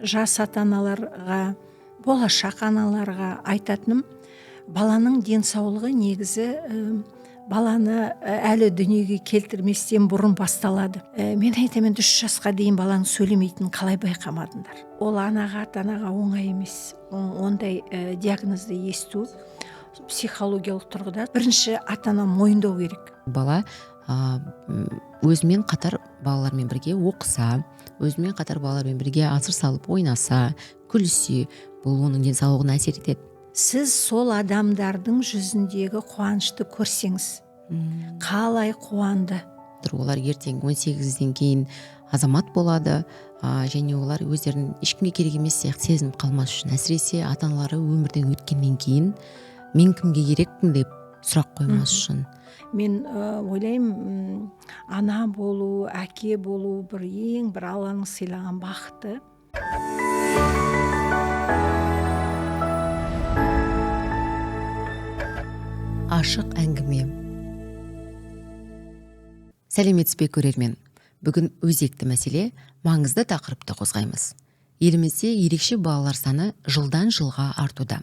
жас ата-аналарға, болашақ аналарға айтатыным, баланың денсаулығы негізі баланы әлі дүниеге келтірместен бұрын басталады. Мен айтамын, 3 жасқа дейін баланың сөйлемейтінін қалай байқамадыңдар? Ол ата-анаға оңай емес. Ондай диагнозды есту психологиялық тұрғыда бірінші ата-ана мойындау керек. Бала өзімен қатар балалармен бірге оқыса, өзімен қатар балалармен бірге асыр салып ойнаса, күлсе, бұл оның денсаулығына әсер етеді. Сіз сол адамдардың жүзіндегі қуанышты көрсеңіз, қалай қуанды. Олар ертең 18-ден кейін азамат болады, және олар өздерін ешкімге керек емес сияқты сезініп қалмас үшін, әсіресе ата-аналары өмірден өткеннен кейін мен кімге керекпін деп сұрақ қоймас үшін. Мен ойлаймын, ана болу, әке болу ең бір Алланың сыйлаған бақыты. Ашық әңгіме. Сәлеметсіз бе көрермен. Бүгін өзекті мәселе, маңызды тақырыпты қозғаймыз. Елімізде ерекше балалар саны жылдан жылға артуда.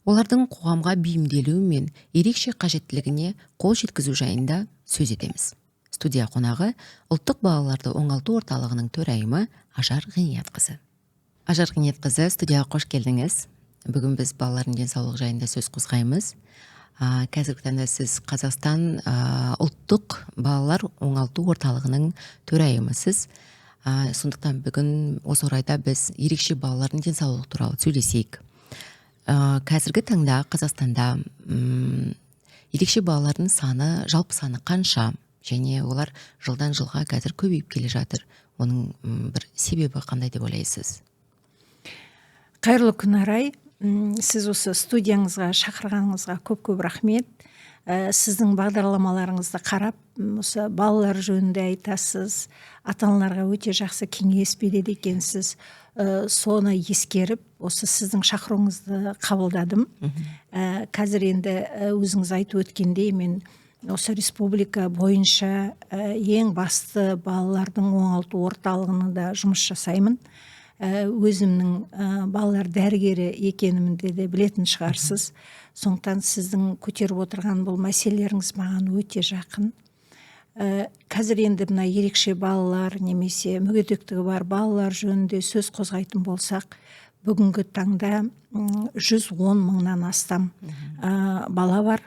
Олардың қоғамға бейімделуі мен ерекше қажеттілігіне қол жеткізу жайында сөз етеміз. Студия қонағы ұлттық балаларды оңалту орталығының төрайымы Ажар Ғиниятқызы. Ажар Ғиниятқызы, студияға қош келдіңіз. Бүгін біз балалардың денсаулығы жайында сөз қозғаймыз. Қазіргі таңда сіз Қазақстан ұлттық балалар оңалту орталығының төрайымысыз. Сондықтан бүгін осы орайда біз ерекше балалардың денсаулығы туралы сөйлесейік. Қазіргі таңда Қазақстанда ерекше балалардың саны, жалпы саны қанша, және олар жылдан жылға қазір көбейіп келе жатыр. Оның бір себебі қандай деп ойлайсыз? Қайырлы күн, Арай. Сіз осы студияңызға шақырғаныңызға көп рахмет. Сіздің бағдарламаларыңызды қарап, осы балалар жөнінде айтасыз, ата-аналарға өте жақсы кеңес береді екенсіз. Соны ескеріп, осы сіздің шақыруыңызды қабылдадым. Қазір енді өзіңіз айтып өткендей, мен осы республика бойынша ең басты балалардың оңалту орталығында жұмыс жасаймын. Өзімнің балалар дәрігері екенімді де білетін шығарсыз. Сондықтан сіздің көтеріп отырған бұл мәселелеріңіз маған өте жақын. Қазір енді мына ерекше балалар немесе мүгедектігі бар балалар жөнінде сөз қозғайтын болсақ, бүгінгі таңда 110 мыңнан астам бала бар,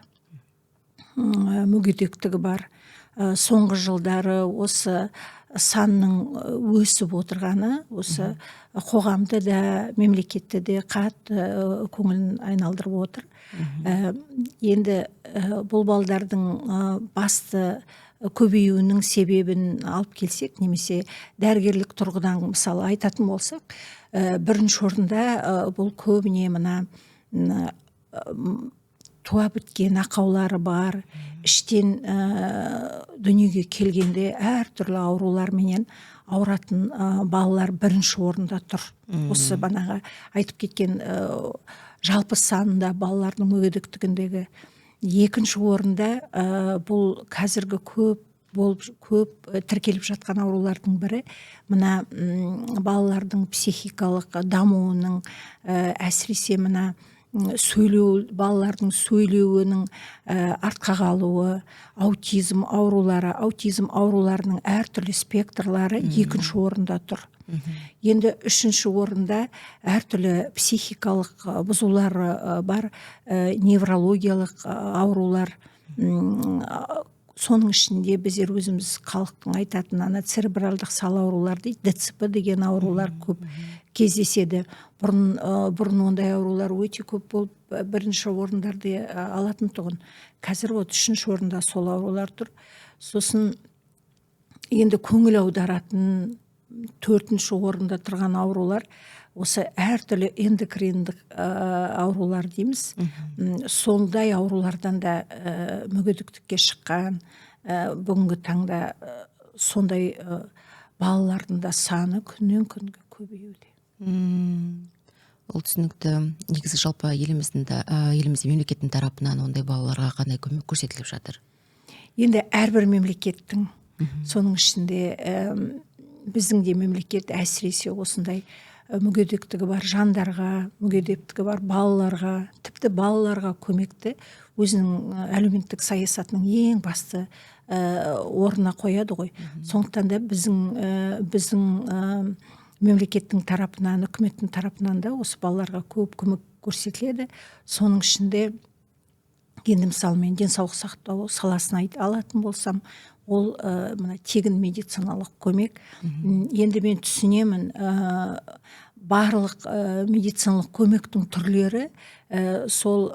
мүгедектігі бар. Соңғы жылдары осы санның өсіп отырғаны, осы қоғамды да, мемлекетті де қатты көңілін айналдырып отыр. Енді бұл балдардың басты көбеюінің себебін алып келсек, немесе дәрігерлік тұрғыдан мысалы айтатын болсақ, бірінші орында бұл көбіне мына туа біткен ақаулары бар, іштен дүниеге келгенде әртүрлі ауруларменен ауыратын балалар бірінші орында тұр. Осы банаға айтып кеткен жалпы санында балалардың мүгедектігіндегі екінші орында бұл қазіргі көп тіркеліп жатқан аурулардың бірі, мына балалардың психикалық дамуының, әсіресе мына балалардың сөйлеуінің артқа қалуы, аутизм ауруларының әртүрлі спектрлары екінші орында тұр. Енді үшінші орында әртүрлі психикалық бұзулары бар, неврологиялық аурулар. Соның ішінде біздер өзіміз халықтың айтатын церебралдық сал аурулар дейді, ДЦП деген аурулар көп кездеседі. Бұрын ондай аурулар өте көп болып, бірінші орындарды алатын тұғын. Қазір үшінші орында сол аурулар тұр. Сосын енді көңіл аударатын төртінші орында тұрған аурулар осы әртүрлі эндокриндік аурулар дейміз. Сондай аурулардан да мүгедектікке шыққан бүгінгі таңда сондай балалардың да саны күннен күнге көбеюде. Ол түсінікті. Негізі жалпы елімізде мемлекеттің тарапынан ондай балаларға қандай көмек көрсетіліп жатыр? Енді әрбір мемлекеттің, соның ішінде біздің де мемлекет әсіресе осындай мүгедектігі бар жандарға, мүгедектігі бар балаларға, тіпті балаларға көмекті өзінің әлеуметтік саясатының ең басты орнына қояды ғой. Сондықтан да біздің мемлекеттің тарапынан, үкіметтің тарапынан да осы балаларға көп көмек көрсетіледі. Соның ішінде енді мысалы мен денсаулық сақтау саласын алатын болсам, ол мына тегін медициналық көмек. Енді мен түсінемін, барлық медициналық көмектің түрлері сол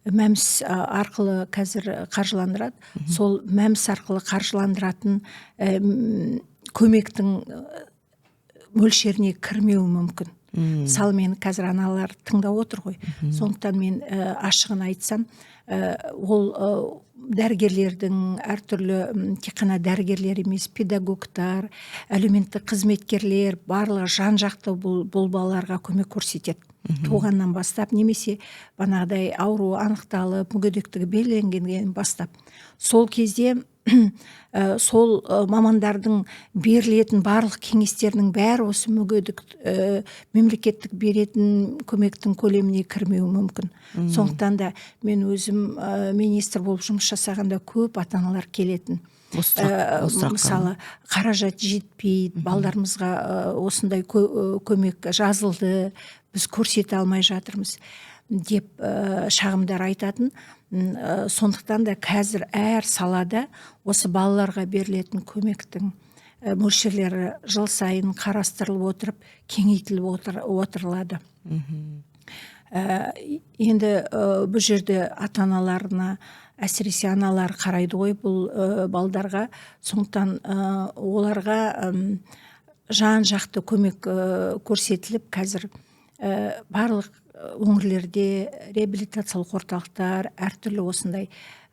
мәмс арқылы қазір қаржыландырады. Сол мәмс арқылы қаржыландыратын көмектің мөлшеріне кірмеуі мүмкін. Мысалы мен қазір аналар тыңдап отыр ғой. Сондықтан мен ашығын айтсам, ол дәрігерлердің әртүрлі, тек қана дәрігерлер емес, педагогтар, әлеуметтік қызметкерлер барлығы жан-жақты бұл балаларға көмек көрсетеді. Туғаннан бастап, немесе бағанағыдай ауру анықталып, мүгедектігі белгіленгеннен бастап. Сол кезде сол мамандардың берілетін барлық кеңестерінің бәрі осы мемлекеттік беретін көмектің көлеміне кірмеуі мүмкін. Сондықтан да мен өзім министр болып жұмыс жасағанда көп ата-аналар келетін. Мысалы, қаражат жетпейді, балдарымызға осындай көмек жазылды, біз көрсете алмай жатырмыз деп шағымдар айтатын. Сондықтан да қазір әр салада осы балаларға берілетін көмектің мөлшерлері жыл сайын қарастырылып отырып, кеңейтіліп отырылады. Енді бұл жерде ата-аналарына, әсіресе аналар қарайды ғой бұл балдарға. Сондықтан оларға жан-жақты көмек көрсетіліп, қазір барлық өңірлерде реабилитациялық орталықтар, әртүрлі осындай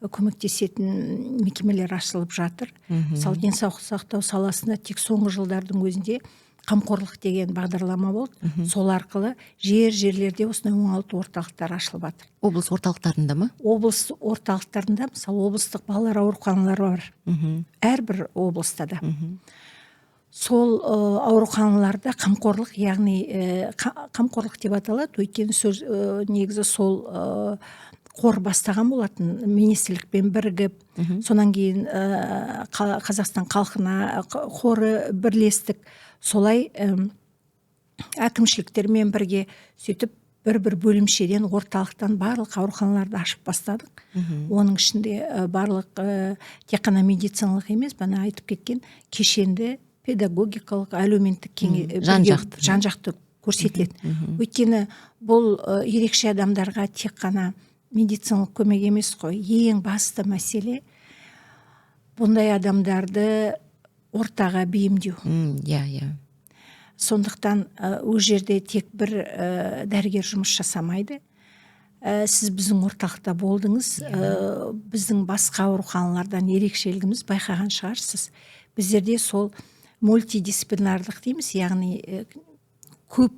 көмектесетін мекемелер ашылып жатыр. Мысалы, денсаулық сақтау саласында тек соңғы жылдардың өзінде қамқорлық деген бағдарлама болды. Сол арқылы жерлерде осындай оңалту орталықтары ашылып жатыр. Облыс орталықтарында ма? Облыс орталықтарында, мысалы, облыстық балалар ауруханалары бар. Әрбір облыста да. Сол ауруханаларда қамқорлық, яғни қамқорлық деп аталады, өйткені сөз негізі сол қор бастаған болатын, министрлікпен бірігіп, сонан кейін Қазақстан халқына қоры бірлестік, солай әкімшіліктермен бірге сөйтіп бір бөлімшеден, орталықтан барлық ауруханаларды ашып бастадық. Оның ішінде барлық тек қана медициналық емес, бана айтып кеткен кешенді педагогикалық, әлеуметтік жан-жақты көрсетіледі. Өйткені бұл ерекше адамдарға тек қана медициналық көмек емес қой. Ең басты мәселе бұндай адамдарды ортаға бейімдеу. Сондықтан ол жерде тек бір дәрігер жұмыс жасамайды. Сіз біздің орталықта болдыңыз, біздің басқа ауруханалардан ерекшелігіміз байқаған шығарсыз. Біздерде сол мультидисциплинарлық дейміз, яғни көп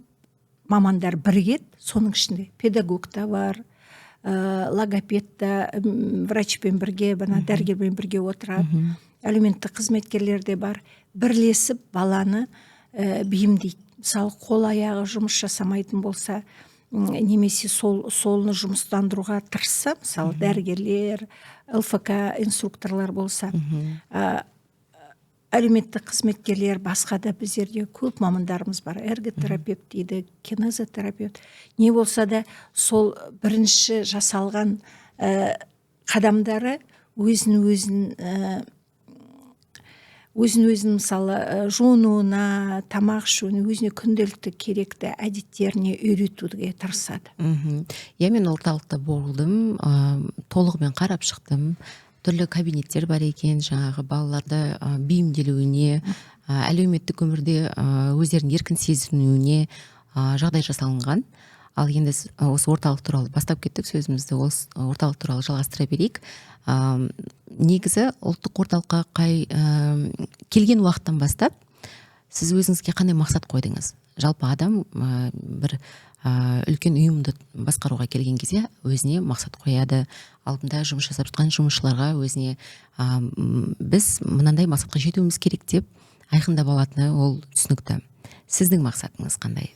мамандар бірігеді, соның ішінде педагог та бар, логопед та, врачпен бірге, дәрігермен бірге отырады, әлеуметтік қызметкерлер де бар, бірлесіп баланы бейімдейді. Мысалы, қол аяғы жұмыс жасамайтын болса, немесе солны жұмыстандыруға тырысса, мысалы, дәрігерлер, ЛФК инструкторлар болса, әлеуметтік қызметкерлер, басқа да біздерде көп мамандарымыз бар. Эрготерапевт дейді, кинезотерапевт. Не болса да сол бірінші жасалған қадамдары өзін мысалы жуынуына, тамақ ішуіне, өзіне күнделікті керекті әдеттеріне үйретуге тырысады. Мен орталықта болдым, толығымен қарап шықтым. Түрлі кабинеттер бар екен, жаңағы балаларды бейімделуіне, әлеуметтік өмірде өздерін еркін сезінуіне жағдай жасалынған. Ал енді осы орталық туралы бастап кеттік сөзімізді, осы орталық туралы жалғастыра берейік. Негізі ұлттық орталыққа келген уақыттан бастап сіз өзіңізге қандай мақсат қойдыңыз? Жалпы адам бір үлкен ұйымды басқаруға келген кезде өзіне мақсат қояды. Алдында жұмыс жасап жатқан жұмысшыларға өзіне біз мынандай мақсатқа жетуіміз керек деп айқындап алатыны ол түсінікті. Сіздің мақсатыңыз қандай?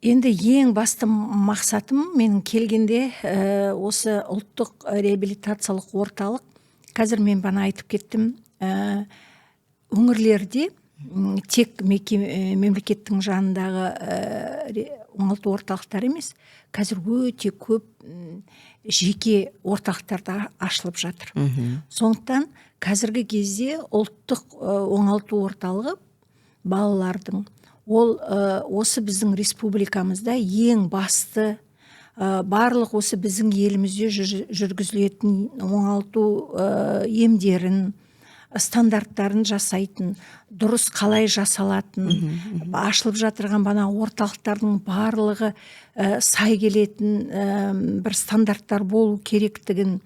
Енді ең басты мақсатым менің келгенде осы ұлттық реабилитациялық орталық, қазір мен бана айтып кеттім, өңірлерде тек мемлекеттің жанындағы оңалту орталықтары емес, қазір өте көп жеке орталықтарда ашылып жатыр. Сондықтан қазіргі кезде ұлттық оңалту орталығы балалардың ол осы біздің республикамызда ең басты барлық осы біздің елімізде жүргізілетін оңалту емдерін, стандарттарын жасайтын, дұрыс қалай жасалатын, ашылып жатырған бана орталықтардың барлығы сай келетін бір стандарттар болу керектігін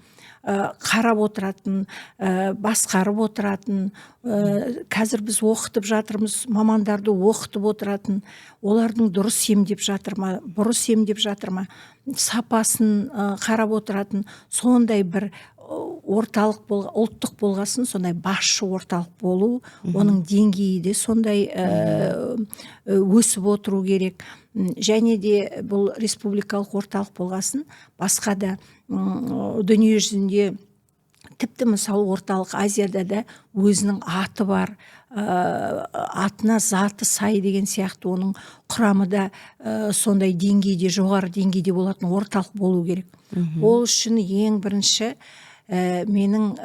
қарап отыратын, басқарып отыратын, қазір біз оқытып жатырмыз, мамандарды оқытып отыратын, олардың дұрыс емдеп жатыр ма, бұрыс емдеп жатыр ма, сапасын қарап отыратын, сондай бір орталық ұлттық болғасын, сондай басшы орталық болу, оның деңгейі де сондай өсіп отыру керек. Және де бұл республикалық орталық болғасын, басқа да дүние жүзінде, тіпті мысалы орталық Азияда да өзінің аты бар, атына заты сай деген сияқты оның құрамы да сондай деңгейде, жоғары деңгейде болатын орталық болу керек. Ол үшін ең бірінші менің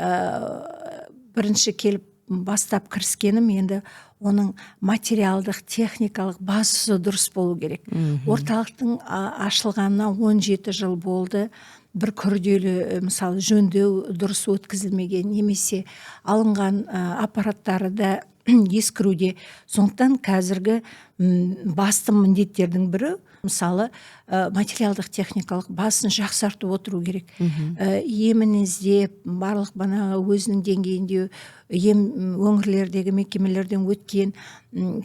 бірінші келіп бастап кіріскенім енді оның материалдық, техникалық базасы дұрыс болу керек. Орталықтың ашылғанына 17 жыл болды. Бір күрделі, мысалы, жөндеу дұрыс өткізілмеген, немесе алынған аппараттары да ескіруде. Сондықтан қазіргі басты міндеттердің бірі, мысалы, материалдық техникалық базасын жақсартып отыру керек. Емін іздеп, барлық бана өзінің деңгейінде өңірлердегі мекемелерден өткен,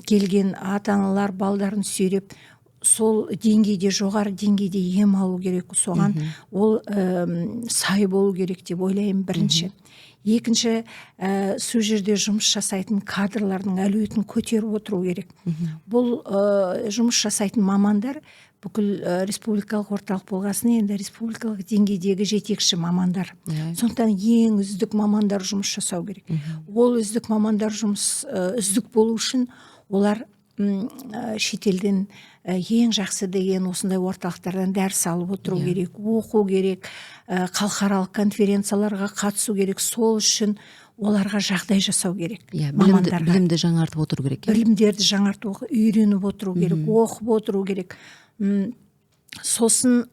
келген ата-аналар балдарын сүйреп, сол деңгейде, жоғары деңгейде ем алу керек. Соған ол сай болу керек деп ойлаймын, бірінші. Екінші, сол жерде жұмыс жасайтын кадрлардың әлеуетін көтеріп отыру керек. Бұл жұмыс жасайтын мамандар бүкіл республикалық орталық болғасын, енді республикалық деңгейдегі жетекші мамандар. Сондықтан ең үздік мамандар жұмыс жасау керек. Ол үздік мамандар үздік болу үшін олар шетелден ең жақсы деген осындай орталықтардан дәріс алып отыру керек, оқу керек, халықаралық конференцияларға қатысу керек. Сол үшін оларға жағдай жасау керек. Білімді жаңартып отыру керек. Білімдерді жаңартып, үйреніп отыру керек, оқып отыру керек. Сосын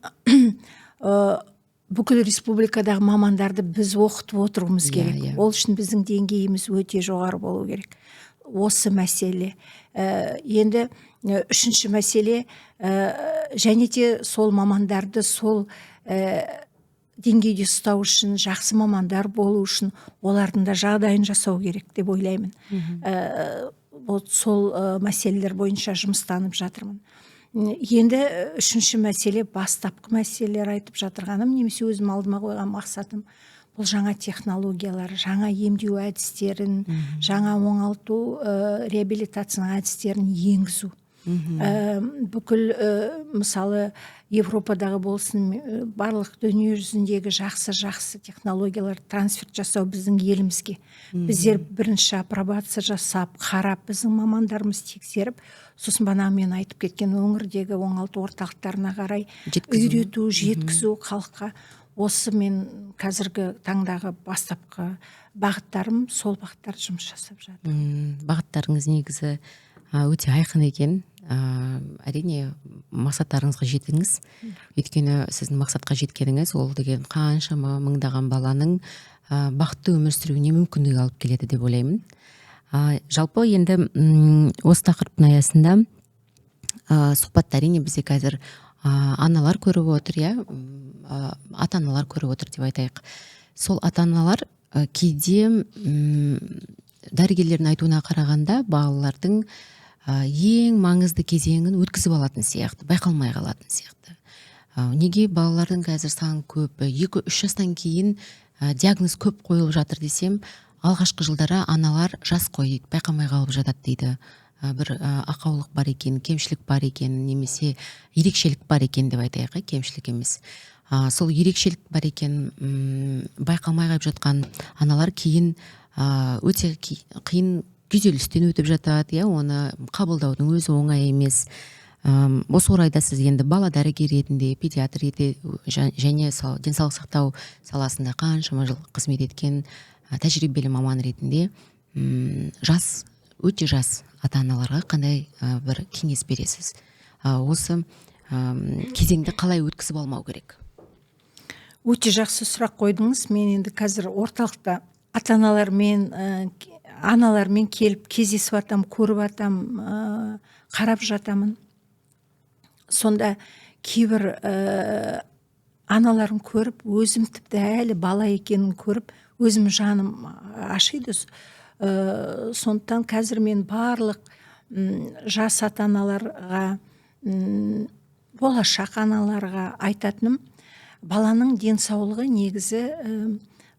бүкіл республикадағы мамандарды біз оқытып отыруымыз керек. Ол үшін біздің деңгейіміз өте жоғары болу керек. Осы мәселе. Енді үшінші мәселе, және де сол мамандарды сол деңгейде ұстау үшін, жақсы мамандар болу үшін олардың да жағдайын жасау керек деп ойлаймын. Сол мәселелер бойынша жұмыстанып жатырмын. Енді үшінші мәселе, бастапқы мәселелер айтып жатырғаным, немесе өзім алдыма қойған мақсатым, бұл жаңа технологиялар, жаңа емдеу әдістерін, жаңа оңалту реабилитацияның әдістерін енгізу. Бүкіл мысалы Европадағы болсын, барлық дүние жүзіндегі жақсы технологиялар трансфер жасау біздің елімізге. Біздер бірінші апробация жасап, қарап, біздің мамандарымыз тексеріп, сосын бана мен айтып кеткен өңірдегі оңалту орталықтарына қарай үйрету, жеткізу халыққа. Осы мен қазіргі таңдағы бастапқы бағыттарым, сол бағыттар жұмыс жасап жатыр. Бағыттарыңыз негізі өте айқын екен. Әрине мақсаттарыңызға жетіңіз. Өйткені сіздің мақсатқа жеткеніңіз ол деген қаншама мыңдаған баланың бақытты өмір сүруіне мүмкіндік алып келеді деп ойлаймын. Жалпы енді осы тақырыптың аясында сұхбатта әрине бізде қазір аналар көріп отыр, ата-аналар көріп отыр деп айтайық. Сол ата-аналар кейде дәрігерлердің айтуына қарағанда балалардың ең маңызды кезеңін өткізіп алатын сияқты, байқалмай қалатын сияқты. Неге балалардың қазір саны көп, 2-3 жастан кейін диагноз көп қойылып жатыр десем, алғашқы жылдары аналар жас қой дейді, байқамай қалып жатады дейді. Бір ақаулық бар екен, кемшілік бар екен, немесе ерекшелік бар екен деп айтайық, кемшілік емес. Сол ерекшелік бар екен, байқалмай қалып жатқан аналар кейін өте қиын күйзелістен өтіп жатады, оны қабылдаудың өзі оңай емес. Осы орайда сіз енді бала дәрігері ретінде, педиатр ретінде және денсаулық сақтау саласында қаншама жыл қызмет еткен тәжірибелі маман ретінде өте жас ата-аналарға қандай бір кеңес бересіз? Осы кезеңді қалай өткізіп алмау керек? Өте жақсы сұрақ қойдыңыз. Мен енді қазір орталықта аналармен келіп кездесіп атам, көріп атам, қарап жатамын. Сонда кейбір аналарын көріп, өзім тіпті әлі бала екенін көріп, өзім жаным ашиды. Сондықтан қазір мен барлық жас ата-аналарға, болашақ аналарға айтатыным, баланың денсаулығы негізі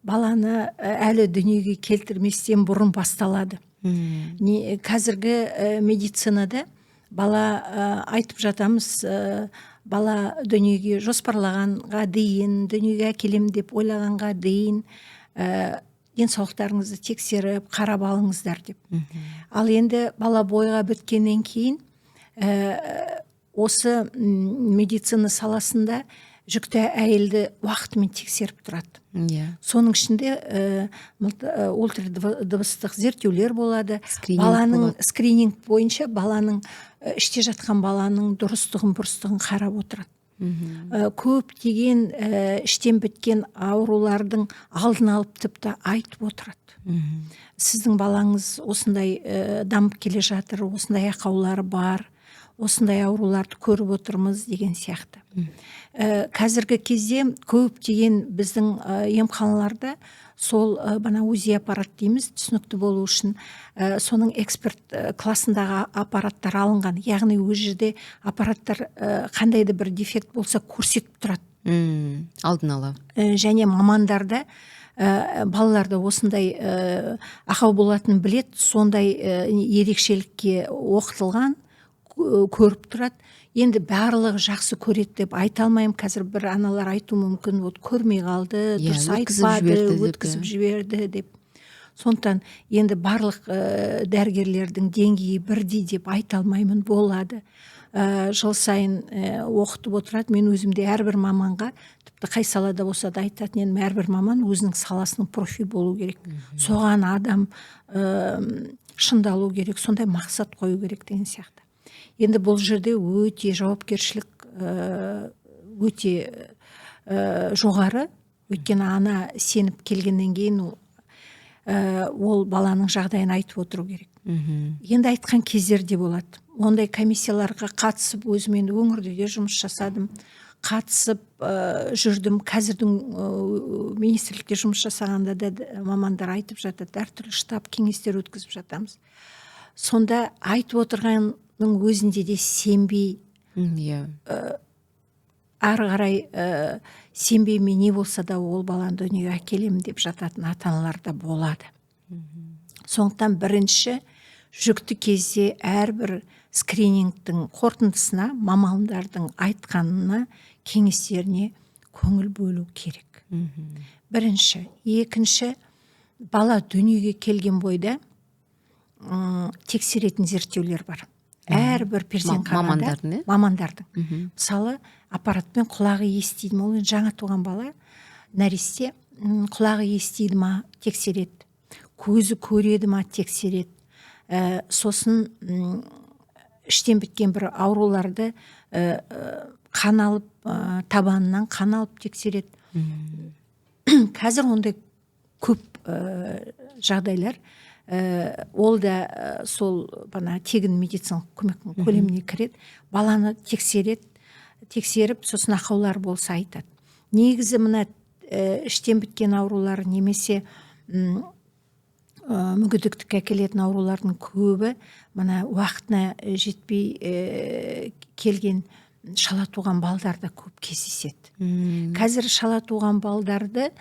баланы әлі дүниеге келтірместен бұрын басталады. Қазіргі медицинада бала айтып жатамыз, бала дүниеге жоспарлағанға дейін, дүниеге әкелем деп ойлағанға дейін денсаулықтарыңызды тексеріп, қарап алыңыздар деп. Ал енді бала бойға біткеннен кейін осы медицина саласында жүкті әйелді уақытымен тексеріп тұрады. Соның ішінде ультрадыбыстық зерттеулер болады. Баланың скрининг бойынша баланың іште жатқан баланың дұрыстығын, бұрыстығын қарап отырады. Көптеген іштен біткен аурулардың алдын алып тіпті айтып отырады. Сіздің балаңыз осындай дамып келе жатыр, осындай ақаулары бар, осындай ауруларды көріп отырмыз деген сияқты. Қазіргі кезде көптеген біздің емханаларда сол бана УЗИ аппарат дейміз, түсінікті болу үшін, соның эксперт классындағы аппараттар алынған. Яғни өз жерде аппараттар қандайды бір дефект болса көрсетіп тұрады. Алдын ала. Және мамандарда балаларда осындай ақау болатынын білет, сондай ерекшелікке оқытылған, көріп тұрады. Енді барлығы жақсы көреді деп айта алмаймын. Қазір бір аналар айту мүмкін, көрмей қалды, дұрыс айтпады, өткізіп жіберді деп. Сондықтан енді барлық дәрігерлердің деңгейі бірдей деп айта алмаймын, болады. Жыл сайын оқытып отырады. Мен өзімде әрбір маманға, тіпті қай салада болса да айтатын едім, әрбір маман өзінің саласының профи болу керек. Соған адам шындалу керек, сондай мақсат қою керек деген сияқты. Енді бұл жерде өте жауапкершілік өте жоғары. Өйткені ана сеніп келгеннен кейін ол баланың жағдайын айтып отыру керек. Енді айтқан кездерде болады. Ондай комиссияларға қатысып, өзімен өңірде де жұмыс жасадым. Қатысып жүрдім. Қазірдің министрлікте жұмыс жасағанда да мамандар айтып жатады. Әртүрлі штаб кеңестер өткізіп жатамыз. Сонда айтып отырғанның өзінде де сенбей, ары қарай сенбейме не болса да ол баланы дүниеге әкелем деп жататын ата-аналар да болады. Сондықтан бірінші жүкті кезде әрбір скринингтің қорытындысына, мамандардың айтқанына, кеңестеріне көңіл бөлу керек. Бірінші. Екінші, бала дүниеге келген бойда тексеретін зерттеулер бар. Әрбір перзент қарғанда мамандардың. Мысалы, аппаратпен құлағы естиді ме? Ол жаңа туған бала, нәресте, құлағы естиді ма? Тексереді. Көзі көреді ма? Тексереді. Сосын іштен біткен бір ауруларды қан алып, табанынан қан алып тексереді. Қазір ондай көп жағдайлар. Ол да сол тегін медициналық көмектің көлеміне кіреді. Баланы тексеріп, сосын ақаулар болса айтады. Негізі мына іштен біткен аурулар немесе мүгедектікке әкелетін аурулардың көбі мына уақытына жетпей келген шала туған балдарда көп кездеседі. Қазір шала туған балдарды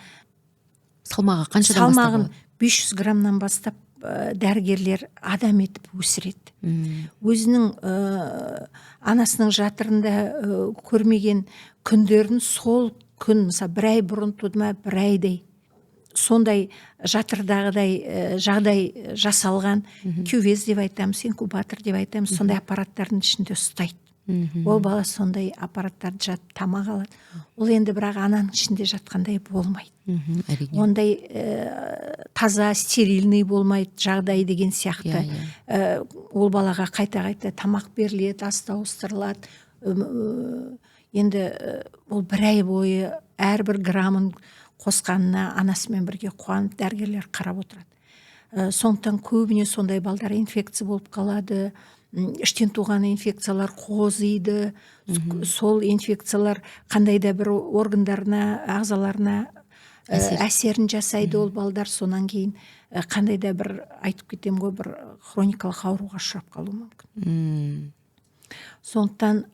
салмағы қаншадан бастап салмағын болады? 500 граммнан бастап дәрігерлер адам етіп өсіреді. Өзінің анасының жатырында көрмеген күндерін сол күн, мысалы бір ай бұрын туды ма, бір айдай сондай жатырдағыдай жағдай жасалған кювез деп айтамыз, инкубатор деп айтамыз, сондай аппараттардың ішінде ұстайды. Ол бала сондай аппараттарды жатып тамақ алады. Ол енді бірақ ананың ішінде жатқандай болмайды. Әрине. Ондай таза, стерильный болмайды жағдай деген сияқты. Ол балаға қайта-қайта тамақ беріледі, ас ауыстырылады. Енді ол бір ай бойы әрбір граммын қосқанына анасымен бірге қуанып дәрігерлер қарап отырады. Сондықтан көбіне сондай балдар инфекция болып қалады. Іштен туған инфекциялар қозиды. Сол инфекциялар қандай да бір органдарына, ағзаларына әсерін жасайды ол балдар. Сонан кейін қандай да бір, айтып кетем ғой, бір хроникалық ауруға ұшырап қалуы мүмкін. Сондықтан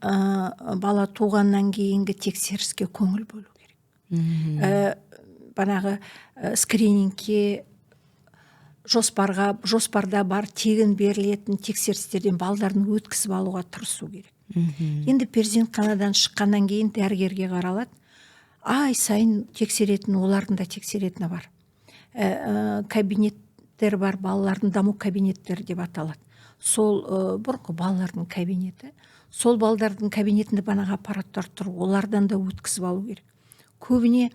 бала туғаннан кейінгі тексеріске көңіл бөлу керек. Банағы скринингке, жоспарда бар тегін берілетін тексерістерден балдарын өткізіп алуға тырысу керек. Енді перзентханадан шыққаннан кейін дәрігерге қаралады. Ай сайын тексеретін, олардың да тексеретіні бар. Кабинеттер бар, балалардың даму кабинеттері деп аталады. Сол бұрынғы балалардың кабинеті. Сол балалардың кабинетінде банағы аппараттар тұр, олардан да өткізіп алу керек. Көбіне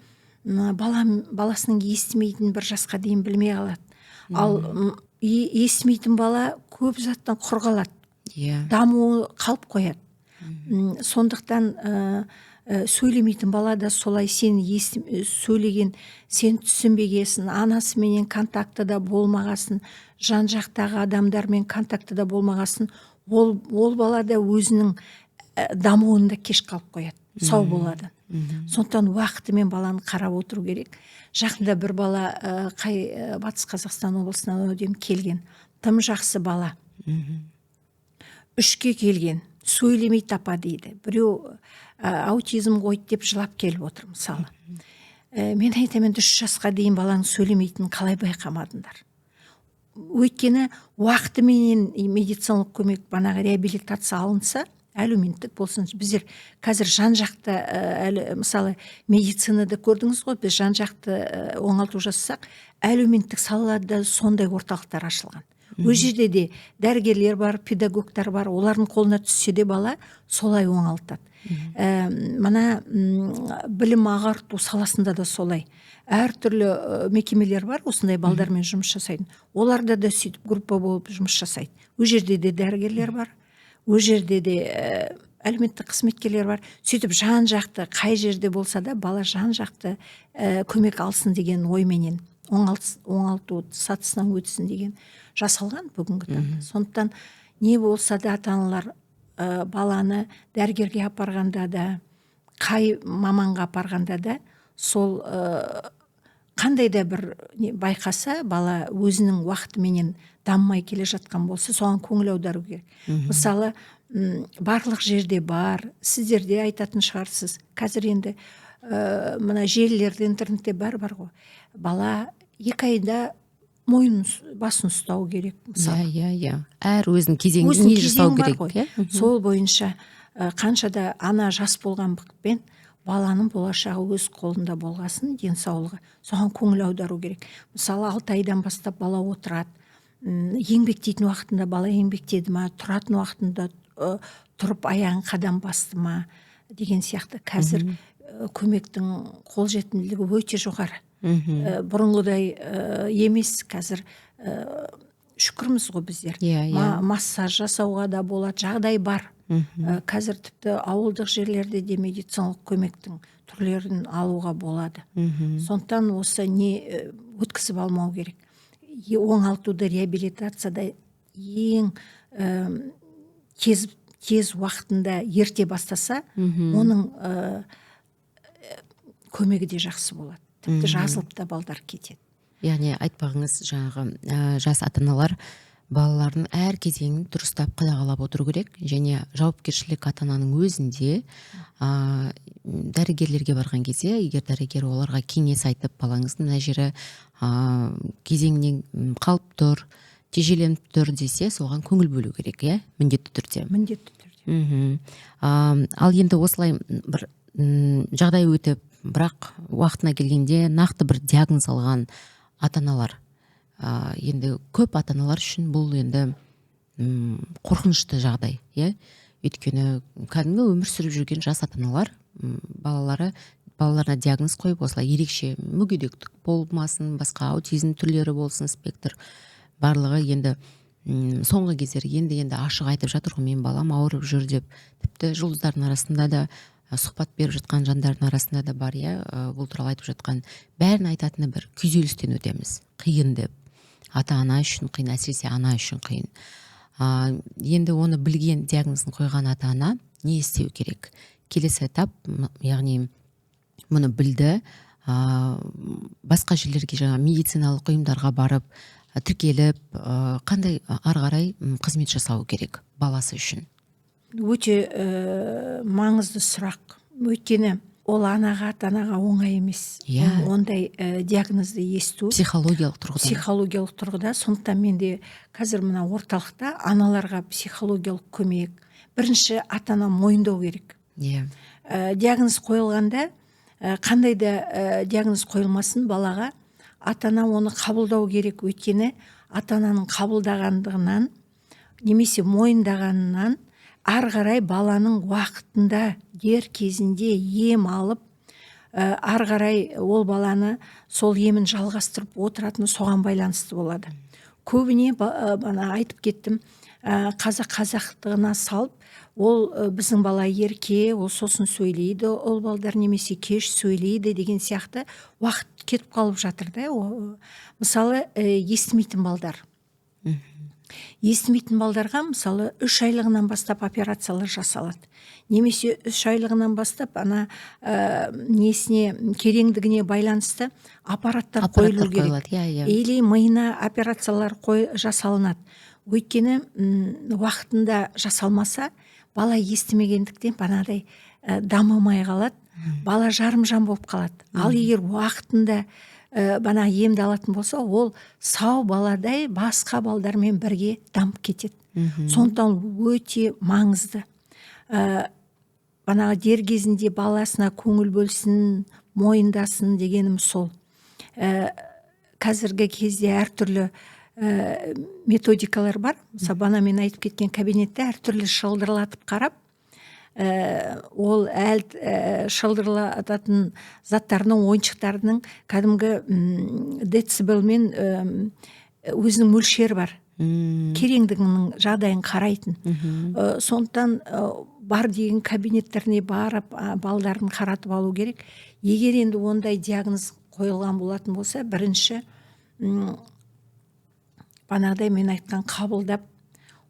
баласының естімейтін бір жасқа дейін білмей қалады. Ал естімейтін бала көп заттан құр қалады. Дамуы қалып қояды. Сондықтан сөйлемейтін бала да солай, сен сөйлеген, сен түсінбегесін, анасыменен контактыда болмағасын, жан жақтағы адамдармен контактыда болмағасын, ол бала да өзінің дамуында кеш қалып қояды, сау болады. Сондықтан уақытымен баланы қарап отыру керек. Жақында бір бала Батыс Қазақстан облысынан келген. Тым жақсы бала. 3-ке келген. Сөйлемейді апа дейді. Біреу аутизм қойды деп жылап келіп отыр мысалы. Мен айтамын, 3 жасқа дейін баланың сөйлемейтінін қалай байқамадыңдар? Өйткені уақытымен медициналық көмек, банағы реабилитация алынса, әлеуметтік болсын, біздер қазір жан-жақты мысалы медицинада көрдіңіз ғой, біз жан-жақты оңалту жасасақ, әлеуметтік салада сондай орталықтар ашылған. Өз жерде де дәрігерлер бар, педагогтар бар, олардың қолына түссе де бала солай оңалтады. Мына білім ағарту саласында да солай. Әртүрлі мекемелер бар, осындай балдармен жұмыс жасайды. Оларда да сөйтіп группа болып жұмыс жасайды. Өз жерде де дәрігерлер бар, өз жерде де әлеуметтік қызметкерлер бар. Сөйтіп жан-жақты, қай жерде болса да бала жан-жақты көмек алсын деген ойменен, оңалту сатысынан өтсін деген жасалған бүгінгі таңда. Сондықтан не болса да ата-аналар баланы дәрігерге апарғанда да, қай маманға апарғанда да, сол қандай да бір байқаса, бала өзінің уақытыменен дамымай келе жатқан болса, соған көңіл аудару керек. Мысалы, барлық жерде бар, сіздерде айтатын шығарсыз. Қазір енді мына желілерде, интернетте бар ғой. Бала 2 айда мойнын, басын ұстау керек. Әр өзінің кезеңін жасау керек. Сол бойынша қаншада ана жас болған бақытпен баланың болашағы өз қолында болғасын, денсаулығы, соған көңіл аудару керек. Мысалы 6 айдан бастап бала отырады. Еңбектейтін уақытында бала еңбектеді ма, тұратын уақытында тұрып аяғын қадам басты ма деген сияқты. Қазір көмектің қолжетімділігі өте жоғары. Бұрынғыдай емес, қазір шүкірміз ғой біздер. Массаж жасауға да болады, жағдай бар. Қазір тіпті ауылдық жерлерде де медициналық көмектің түрлерін алуға болады. Сондықтан осы өткізіп алмау керек. Оңалтуды, реабилитацияда ең тез уақытында ерте бастаса, оның көмегі де жақсы болады. Тіпті жазылып та балдар кетеді. Яғни айтпағыңыз, жаңағы жас ата-аналар балалардың әр кезеңін дұрыстап қадағалап отыру керек, және жауапкершілік ата ананың өзінде. Дәрігерлерге барған кезде, егер дәрігер оларға кеңес айтып, балаңыздың мына жері кезеңнен қалып тұр, тежеленіп тұр десе, соған көңіл бөлу керек, иә, міндетті түрде. Міндетті түрде. Ал енді осылай бір жағдай өтіп, бірақ уақытына келгенде нақты бір диагноз алған ата-аналар, енді көп ата-аналар үшін бұл енді қорқынышты жағдай, иә. Өйткені кәдімгі өмір сүріп жүрген жас ата-аналар балаларына диагноз қойып, осылай ерекше мүгедектік болмасын, басқа аутизм түрлері болсын, спектр барлығы енді соңғы кездері енді ашық айтып жатыр ғой, мен балам ауырып жүр деп. Тіпті жұлдыздардың арасында да, сұхбат беріп жатқан жандардың арасында да бар, иә, бұл туралы айтып жатқан. Бәрін айтатыны бір күйзелістен өтеміз, қиын деп. Ата-ана үшін қиын, әсіресе ана үшін қиын. Енді оны білген, диагнозын қойған ата-ана не істеу керек? Келесі этап, яғни мұны білді, басқа жерлерге, жаңа медициналық ұйымдарға барып, тіркеліп, қандай ары қарай қызмет жасау керек баласы үшін? Өте маңызды сұрақ. Өйткені ол анаға, ата-анаға оңай емес. Ондай диагнозды есту. Психологиялық тұрғыда. Сондықтан менде қазір мына орталықта аналарға психологиялық көмек. Бірінші ата-ана мойындау керек. Диагноз қойылғанда, қандай да диагноз қойылмасын балаға, ата-ана оны қабылдау керек. Өйткені ата-ананың қабылдағандығынан немесе мойындағанынан ары қарай баланың уақытында, дер кезінде ем алып, ары қарай ол баланы сол емін жалғастырып отыратыны соған байланысты болады. Көбіне бана айтып кеттім, қазақтығына салып, ол біздің бала ерке, ол сосын сөйлейді, ол балдар немесе кеш сөйлейді деген сияқты уақыт кетіп қалып жатыр да. Мысалы, естімейтін балдар. Естімейтін балдарға, мысалы, 3 айлығынан бастап операциялар жасалады. Немесе 3 айлығынан бастап кереңдігіне байланысты аппараттар қойылу керек. Или миына операциялар жасалынады. Өйткені уақытында жасалмаса, бала естімегендіктен банадай дамымай қалады, бала жарым-жан болып қалады. Ал егер уақытында бана емді алатын болса, ол сау баладай басқа балдармен бірге дамып кетеді. Сондықтан өте маңызды. Банаға дер кезінде баласына көңіл бөлсін, мойындасын дегенім сол. Қазіргі кезде әртүрлі методикалар бар. Мысалы, бана мен айтып кеткен кабинетте әртүрлі шылдырлатып қарап, ол шылдырлататын заттарының, ойыншықтарының кәдімгі децибелмен өзінің мөлшері бар. Кереңдігінің жағдайын қарайтын. Сондықтан бар деген кабинеттеріне барып, балдарын қаратып алу керек. Егер енді ондай диагноз қойылған болатын болса, бірінші банағыдай мен айтқан қабылдап,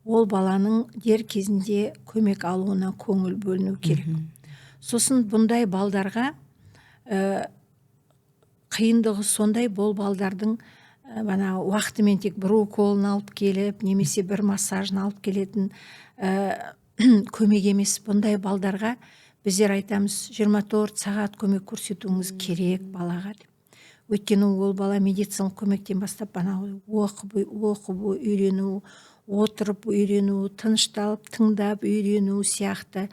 ол баланың дер кезінде көмек алуына көңіл бөліну керек. Сосын бұндай балдарға қиындығы сондай, бұл балдардың уақытымен тек бір уколын алып келіп, немесе бір массажын алып келетін көмек емес. Бұндай балдарға біздер айтамыз, 24 сағат көмек көрсетуіңіз керек балаға деп. Өйткені ол бала медициналық көмектен бастап оқып үйрену, отырып үйрену, тынышталып, тыңдап үйрену сияқты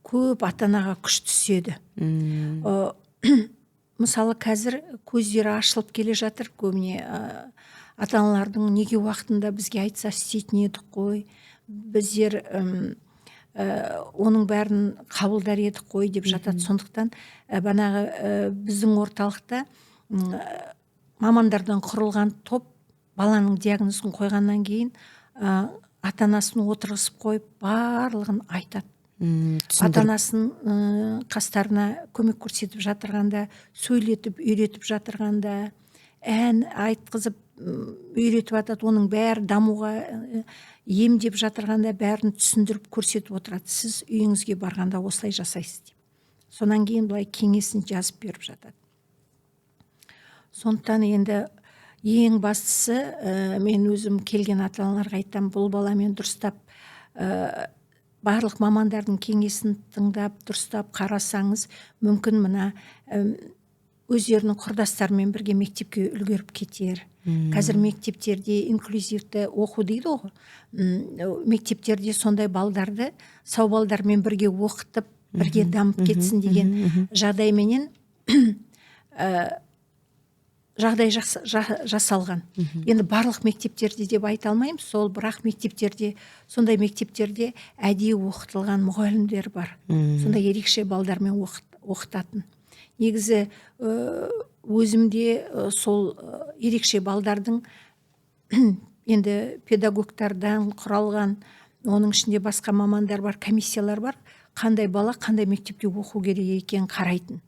көп ата-анаға күш түседі. Мысалы, қазір көздері ашылып келе жатыр, көбіне ата-аналардың неге уақытында бізге айтса істейтін едік қой, біздер оның бәрін қабылдар едік қой деп жатады. Сондықтан банағы біздің орталықта мамандардан құрылған топ баланың диагнозын қойғаннан кейін ата-анасын отырғызып қойып барлығын айтады. Ата-анасын қастарына көмек көрсетіп жатырғанда, сөйлетіп, үйретіп жатырғанда, ән айтқызып үйретіп атады, оның бәрі дамуға емдеп жатырғанда бәрін түсіндіріп көрсетіп отырады. Сіз үйіңізге барғанда осылай жасайсыз деп. Сонан кейін былай кеңесін жазып беріп жатады. Сондықтан енді ең бастысы мен өзім келген ата-аналарға айтам, бұл баламен дұрыстап барлық мамандардың кеңесін тыңдап дұрыстап қарасаңыз, мүмкін мына өздерінің құрдастарымен бірге мектепке үлгеріп кетер. Қазір мектептерде инклюзивті оқу дейді ғой. Мектептерде сондай балдарды сау балдармен бірге оқытып, бірге дамып кетсін деген жағдайменен жағдай жасалған. Енді барлық мектептерде деп айта алмаймын, сол бірақ мектептерде, сондай мектептерде әдейі оқытылған мұғалімдер бар. Сондай ерекше балдармен оқытатын. Негізі өзімде сол ерекше балдардың енді педагогтардан құралған, оның ішінде басқа мамандар бар, комиссиялар бар, қандай бала қандай мектепте оқу керек екенін қарайтын.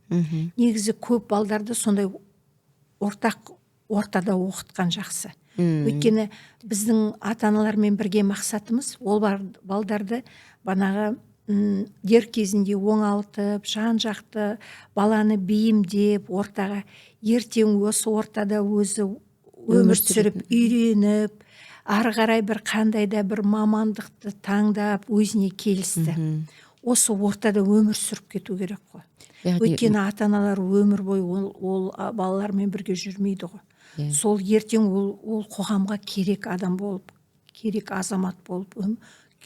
Негізі көп балдарды сондай ортақ ортада оқытқан жақсы. Өйткені біздің ата-аналармен бірге мақсатымыз ол балдарды банағы дер кезінде оңалтып, жан-жақты баланы бейімдеп, ортаға ертең осы ортада өзі өмір сүріп, үйреніп, ары қарай бір қандай да бір мамандықты таңдап, өзіне келісті. Осы ортада өмір сүріп кету керек қой. Өйткені ата-аналар өмір бойы ол балалармен бірге жүрмейді ғой. Сол ертең ол қоғамға керек адам болып, керек азамат болып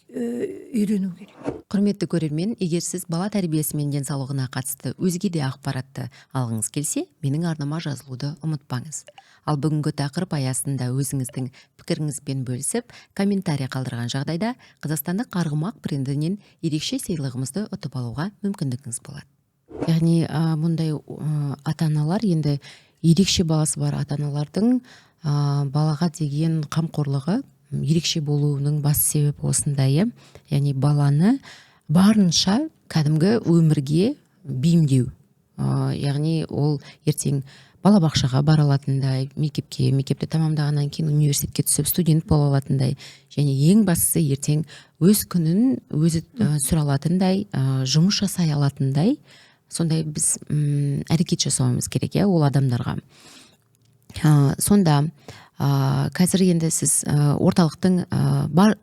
үйрену керек. Құрметті көрермен, егер сіз бала тәрбиесі мен денсаулығына қатысты өзге де ақпаратты алғыңыз келсе, менің арнама жазылуды ұмытпаңыз. Ал бүгінгі тақырып аясында өзіңіздің пікіріңізбен бөлісіп, комментарий қалдырған жағдайда қазақстандық арғымақ брендінен ерекше сыйлығымызды ұтып алуға мүмкіндігіңіз болады. Яғни мұндай ата-аналар, енді ерекше баласы бар ата-аналардың балаға деген қамқорлығы ерекше болуының басты себебі осындай. Яғни баланы барынша кәдімгі өмірге бейімдеу. Яғни ол ертең балабақшаға бара алатындай, мектепті тамамдағаннан кейін университетке түсіп студент бола алатындай, және ең бастысы ертең өз күнін өзі сүре алатындай, жұмыс жасай алатындай, сондай біз әрекет жасауымыз керек, ол адамдарға. Сонда қазір енді сіз орталықтың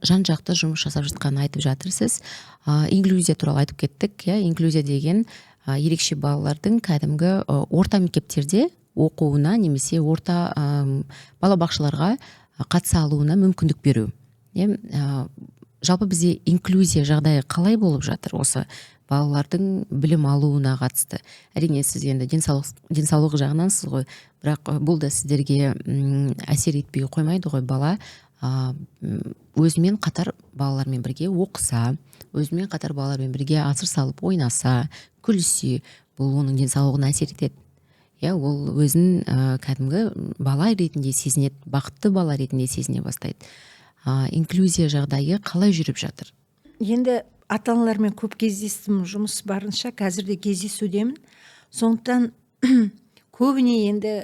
жан-жақты жұмыс жасап жатқанын айтып жатырсыз. Инклюзия туралы айтып кеттік. Инклюзия деген ерекше балалардың кәдімгі орта мектептерде оқуына немесе орта балабақшаларға қатыса алуына мүмкіндік беру. Жалпы бізде инклюзия жағдайы қалай болып жатыр осы балалардың білім алуына қатысты? Әрине сіз енді денсаулық жағынансыз ғой, бірақ бұл да сіздерге әсер етпей қоймайды ғой. Бала өзімен қатар балалармен бірге оқыса, өзімен қатар балалармен бірге асыр салып ойнаса, күлсе, бұл оның денсаулығына әсер етеді. Ол өзін кәдімгі бала ретінде сезінеді, бақытты бала ретінде сезіне бастайды. Инклюзия жағдайы қалай жүріп жатыр? Енді ата-аналармен көп кездестім, жұмыс барынша қазірде кездесудемін. Сондықтан көбіне енді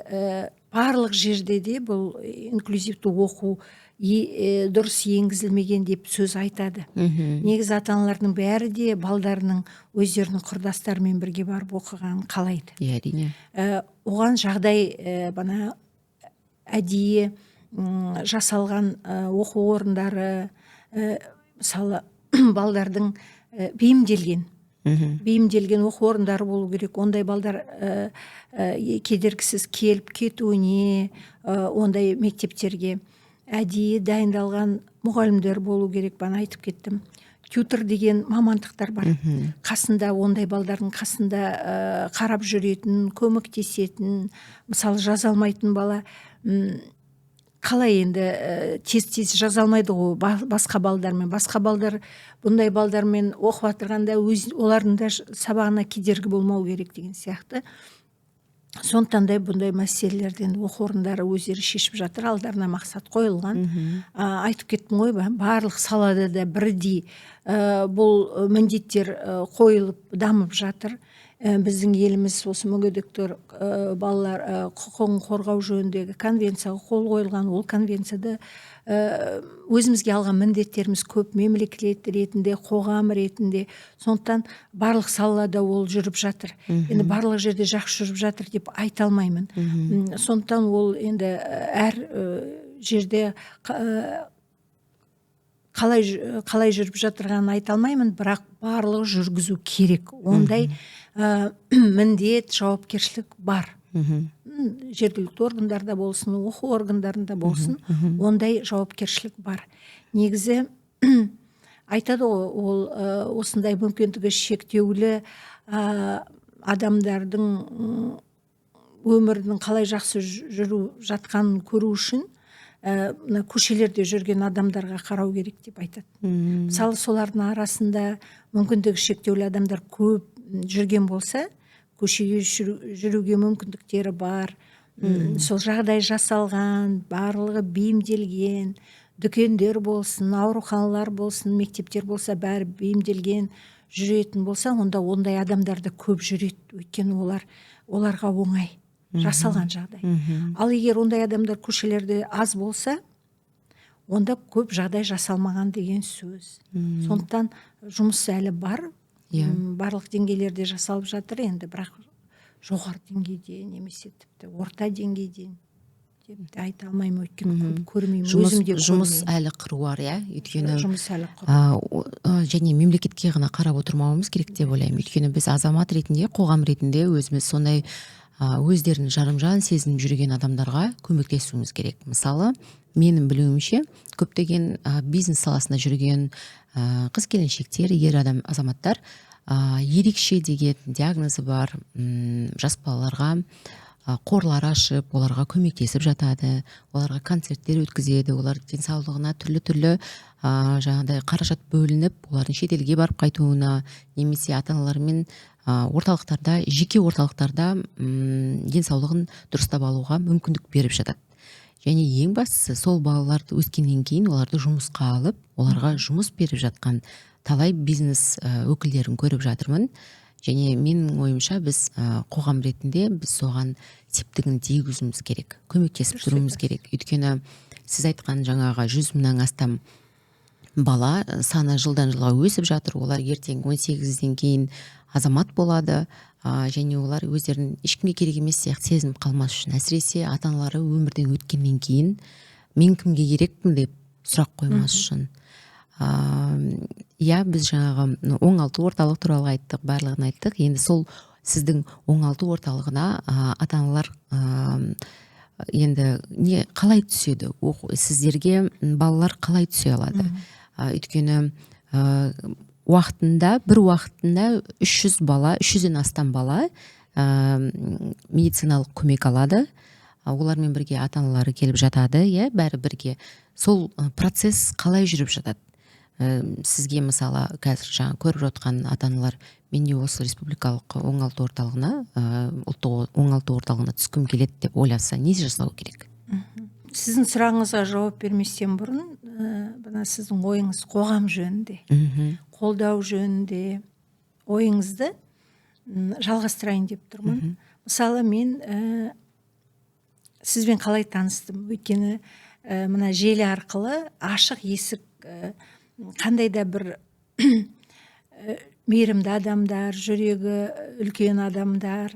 барлық жерде де бұл инклюзивті оқу дұрыс енгізілмеген деп сөз айтады. Негізі ата-аналардың бәрі де балдарының өздерінің құрдастарымен бірге барып оқығанын қалайды. Әрине. Оған жағдай бана әдейі жасалған оқу орындары, мысалы балдардың бейімделген оқу орындары болу керек. Ондай балдар кедергісіз келіп кетуіне, ондай мектептерге әдейі дайындалған мұғалімдер болу керек. Бана айтып кеттім. Тьютор деген мамандықтар бар. Қасында, ондай балдардың қасында қарап жүретін, көмектесетін, мысалы жаза алмайтын бала қалай енді тез жаза алмайды ғой басқа балдармен. Басқа балдар бұндай балдармен оқып отырғанда олардың да сабағына кедергі болмау керек деген сияқты. Сондықтан да бұндай мәселелерден оқу орындары өздері шешіп жатыр, алдарына мақсат қойылған. Айтып кеттім ғой, барлық салада да бірдей бұл міндеттер қойылып дамып жатыр. біздің еліміз осы мүгедектер балалар құқығын қорғау жөніндегі конвенцияға қол қойылған. Ол конвенцияда өзімізге алған міндеттеріміз көп, мемлекет ретінде, қоғам ретінде. Сондықтан барлық салада ол жүріп жатыр. Енді барлық жерде жақсы жүріп жатыр деп айта алмаймын. Сондықтан ол енді әр жерде қалай жүріп жатырғанын айта алмаймын, бірақ барлығы жүргізу керек. Ондай міндет, жауапкершілік бар. Жергілікті органдарда болсын, оқу органдарында болсын, ондай жауапкершілік бар. Негізі айтады ғой, ол осындай мүмкіндігі шектеулі адамдардың өмірінің қалай жақсы жүру жатқанын көру үшін көшелерде жүрген адамдарға қарау керек деп айтады. Мысалы, солардың арасында мүмкіндігі шектеулі адамдар көп жүрген болса, көшеге жүруге мүмкіндіктері бар, сол жағдай жасалған, барлығы бейімделген, дүкендер болсын, ауруханалар болсын, мектептер болса, бәрі бейімделген жүретін болса, онда ондай адамдарды көп жүреді, өйткені оларға оңай жасалған жағдай. Ал егер ондай адамдар көшелерде аз болса, онда көп жағдай жасалмаған деген сөз. Сондықтан жұмыс әлі бар, барлық деңгейлерде жасалып жатыр, енді бірақ жоғары деңгейде немесе тіпті орта деңгейде деп те айта алмаймын, өйткені көрмеймін, өзім де көрмеймін. Жұмыс әлі қыруар, өйткені жұмыс әлі қыруар. және мемлекетке ғана қарап отырмауымыз керек деп ойлаймын. Өйткені біз азамат ретінде, қоғам ретінде өзіміз сондай өздерін жарымжан сезініп жүрген адамдарға көмектесуіміз керек. Мысалы, менің білуімше, көптеген бизнес саласында жүрген қыз келіншектер, ер азаматтар ерекше деген диагнозы бар жас балаларға қорлар ашып, оларға көмектесіп жатады, оларға концерттер өткізеді, олар денсаулығына түрлі жаңағыдай қаражат бөлініп, олардың шетелге барып қайтуына, немесе ата-аналарымен орталықтарда, жеке орталықтарда денсаулығын дұрыстап алуға мүмкіндік беріп жатады. Және ең бастысы, сол балаларды өскеннен кейін оларды жұмысқа алып, оларға жұмыс беріп жатқан талай бизнес өкілдерін көріп жатырмын. Және менің ойымша, біз қоғам ретінде біз соған септігін тигізуіміз керек, көмектесіп тұруымыз керек. Өйткені сіз айтқан жаңағы 100 мыңнан астам бала саны жылдан жылға өсіп жатыр. Олар ертең 18-ден кейін азамат болады, және олар өздерін ешкімге керек емес сияқты сезініп қалмас үшін, әсіресе ата-аналары өмірден өткеннен кейін мен кімге керекпін деп сұрақ қоймас үшін. Біз жаңағы оңалту орталық туралы айттық, барлығын айттық. Енді сол сіздің оңалту орталығына ата-аналар енді қалай түседі? Сіздерге балалар қалай түсе алады? Өйткені бір уақытында 300-ден астам бала медициналық көмек алады. Олармен бірге ата-аналары келіп жатады, бәрі бірге. Сол процесс қалай жүріп жатады? Сізге мысалы қазір жаңа көріп жатқан ата-аналар, менде осы республикалық оңалту орталығына, ұлттық оңалту орталығына түскім келеді деп ойласа, не жасау керек? Сіздің сұрағыңызға жауап берместен бұрын, сіздің ойыңыз қоғам жөнінде, қолдау жөнінде ойыңызды жалғастырайын деп тұрмын. Мысалы, мен сізбен қалай таныстым? Өйткені мына желі арқылы ашық есік, қандай да бір мейірімді адамдар, жүрегі үлкен адамдар,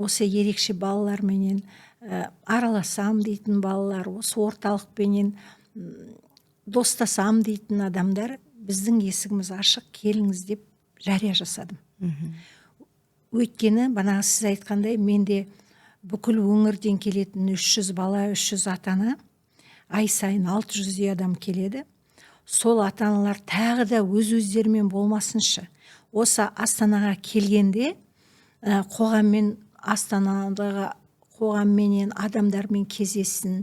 осы ерекше балаларменен араласам дейтін балалар, осы орталықпенен достасам дейтін адамдар, біздің есігіміз ашық, келіңіз деп жария жасадым. Өйткені бағана сіз айтқандай, менде бүкіл өңірден келетін 300 бала, 300 ата-ана, ай сайын 600 адам келеді. Сол ата-аналар тағы да өздерімен болмасыншы. Осы Астанаға келгенде қоғаммен, Астанадағы қоғамменен адамдармен кездессін,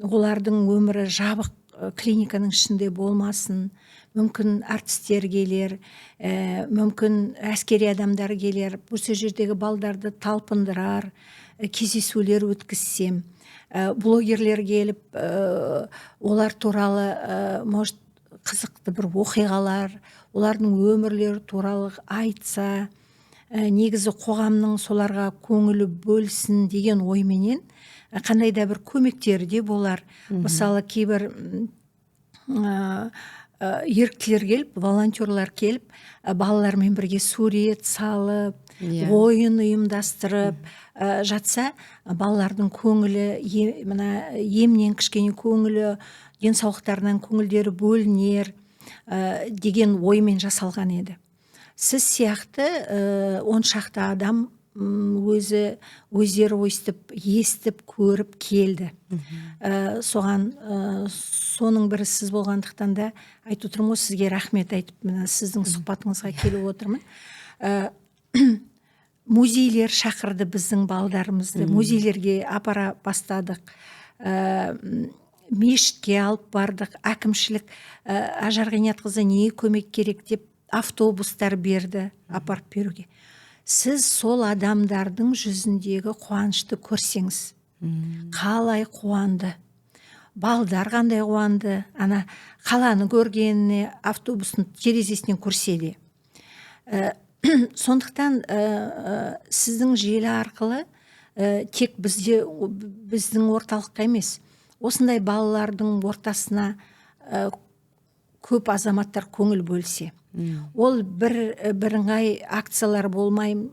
олардың өмірі жабық клиниканың ішінде болмасын, мүмкін артистер келер, мүмкін әскери адамдар келер, осы жердегі балдарды талпындырар, кездесулер өткізсем, блогерлер келіп, олар туралы может қызықты бір оқиғалар, олардың өмірлері туралы айтса, негізі қоғамның соларға көңілі бөлсін деген ойменен қандай да бір көмектері де болар. Мысалы кейбір еріктілер келіп, волонтерлар келіп, балалармен бірге сурет салып, ойын ұйымдастырып жатса, балалардың көңілі, мына емнен кішкене көңілі, денсаулықтарынан көңілдері бөлінер деген оймен жасалған еді. Сіз сияқты 10 шақты адам өздері ойыстып, естіп, көріп келді. Соның бірі сіз болғандықтан да айтып отырмын ғой, сізге рахмет айтып, мына сіздің сұхбатыңызға келіп отырмын. Музейлер шақырды біздің балдарымызды, музейлерге апара бастадық, мешітке алып бардық, әкімшілік Ажар Ғиниятқызы не көмек керек деп автобустар берді апарып беруге. Сіз сол адамдардың жүзіндегі қуанышты көрсеңіз, қалай қуанды, балдар қандай қуанды, ана қаланы көргеніне автобустың терезесінен көрсе де. Сондықтан сіздің желі арқылы тек біздің орталыққа емес, осындай балалардың ортасына көп азаматтар көңіл бөлсе. Ол бірыңғай акциялар болмай,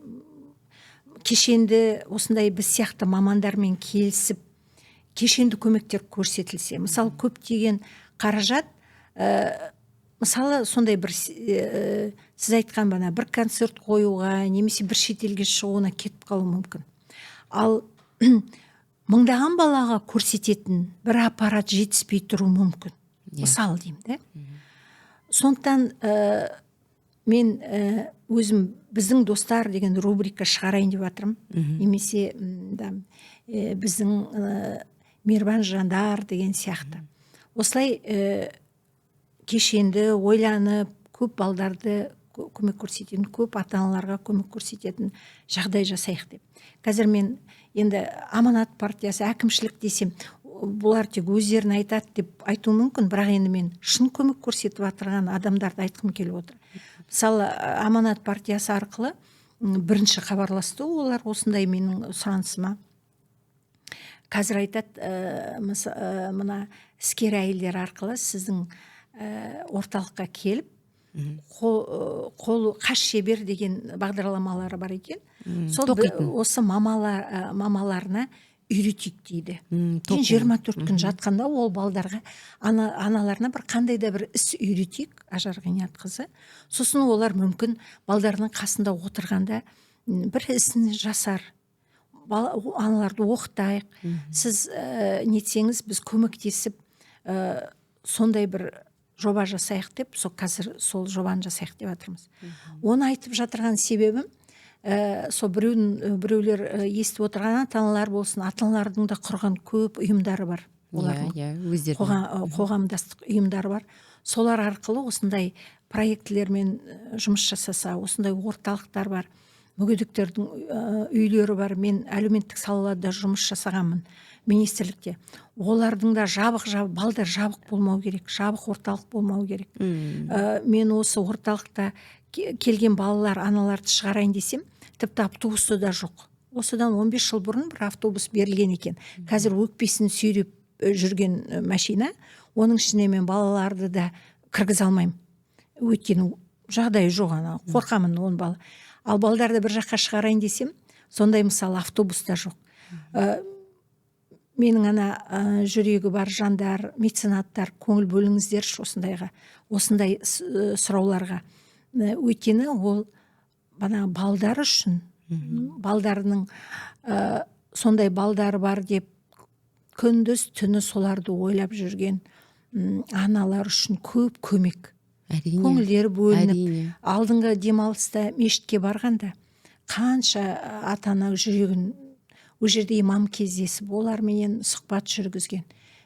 кешенді осындай біз сияқты мамандармен келісіп, кешенді көмектер көрсетілсе. Мысалы, көптеген қаражат, мысалы, сондай бір сіз айтқан бана бір концерт қоюға, немесе бір шетелге шығуына кетіп қалуы мүмкін. Ал мыңдаған балаға көрсететін бір аппарат жетіспей тұру мүмкін. Мысалы деймін, да? Сондықтан мен өзім біздің достар деген рубрика шығарайын деп жатырмын. Немесе біздің мейірбан жандар деген сияқты. Осылай кешенді ойланып, көп балдарды көмек көрсететін, көп ата-аналарға көмек көрсететін жағдай жасайық деп. Қазір мен енді Аманат партиясы, әкімшілік десем, бұлар тек өздерін айтады деп айту мүмкін, бірақ енді мен шын көмек көрсетіп отырған адамдарды айтқым келіп отыр. Мысалы, Аманат партиясы арқылы бірінші хабарласты, олар осындай менің сұранысыма. Қазір айтады, мына іскер әйелдер арқылы сіздің орталыққа келіп, қаш шебер деген бағдарламалары бар екен. Сол осы мамаларына үйретейік дейді. 24 күн жатқанда ол балдарға, аналарына бір қандай да бір іс үйретейік, Ажар Ғиниятқызы. Сосын олар мүмкін балдарының қасында отырғанда бір ісін жасар. Аналарды оқытайық. Сіз нетсеңіз, біз көмектесіп сондай бір жоба жасайық деп, қазір сол жобаны жасайық деп жатырмыз. Оны айтып жатырған себебім, сол біреулер естіп отырған ата-аналар болсын, ата-аналардың да құрған көп ұйымдары бар. Қоғамдастық ұйымдары бар. Солар арқылы осындай проектілермен жұмыс жасаса, осындай орталықтар бар, мүгедектердің үйлері бар. Мен әлеуметтік салаларда жұмыс жасағанмын министрлікте. Олардың да балдар жабық болмау керек, жабық орталық болмау керек. Мен осы орталықта келген балалар, аналарды шығарайын десем, тіпті автобусы да жоқ. Осыдан 15 жыл бұрын бір автобус берілген екен. Қазір өкпесін сүйреп жүрген машина, оның ішіне мен балаларды да кіргізе алмаймын. Өйткені жағдайы жоқ, қорқамын он бала. Ал балдарды бір жаққа шығарайын десем, сондай мысалы автобуста жоқ. Менің жүрегі бар жандар, меценаттар, көңіл бөліңіздерші осындай сұрауларға. Өйткені ол балдар үшін, балдарының сондай балдары бар деп күндіз түні соларды ойлап жүрген аналар үшін көп көмек. Көңілдері бөлініп, алдыңғы демалыста мешітке барғанда қанша ата-ана жүрегін, ол жерде имам кездесіп, оларменен сұхбат жүргізген.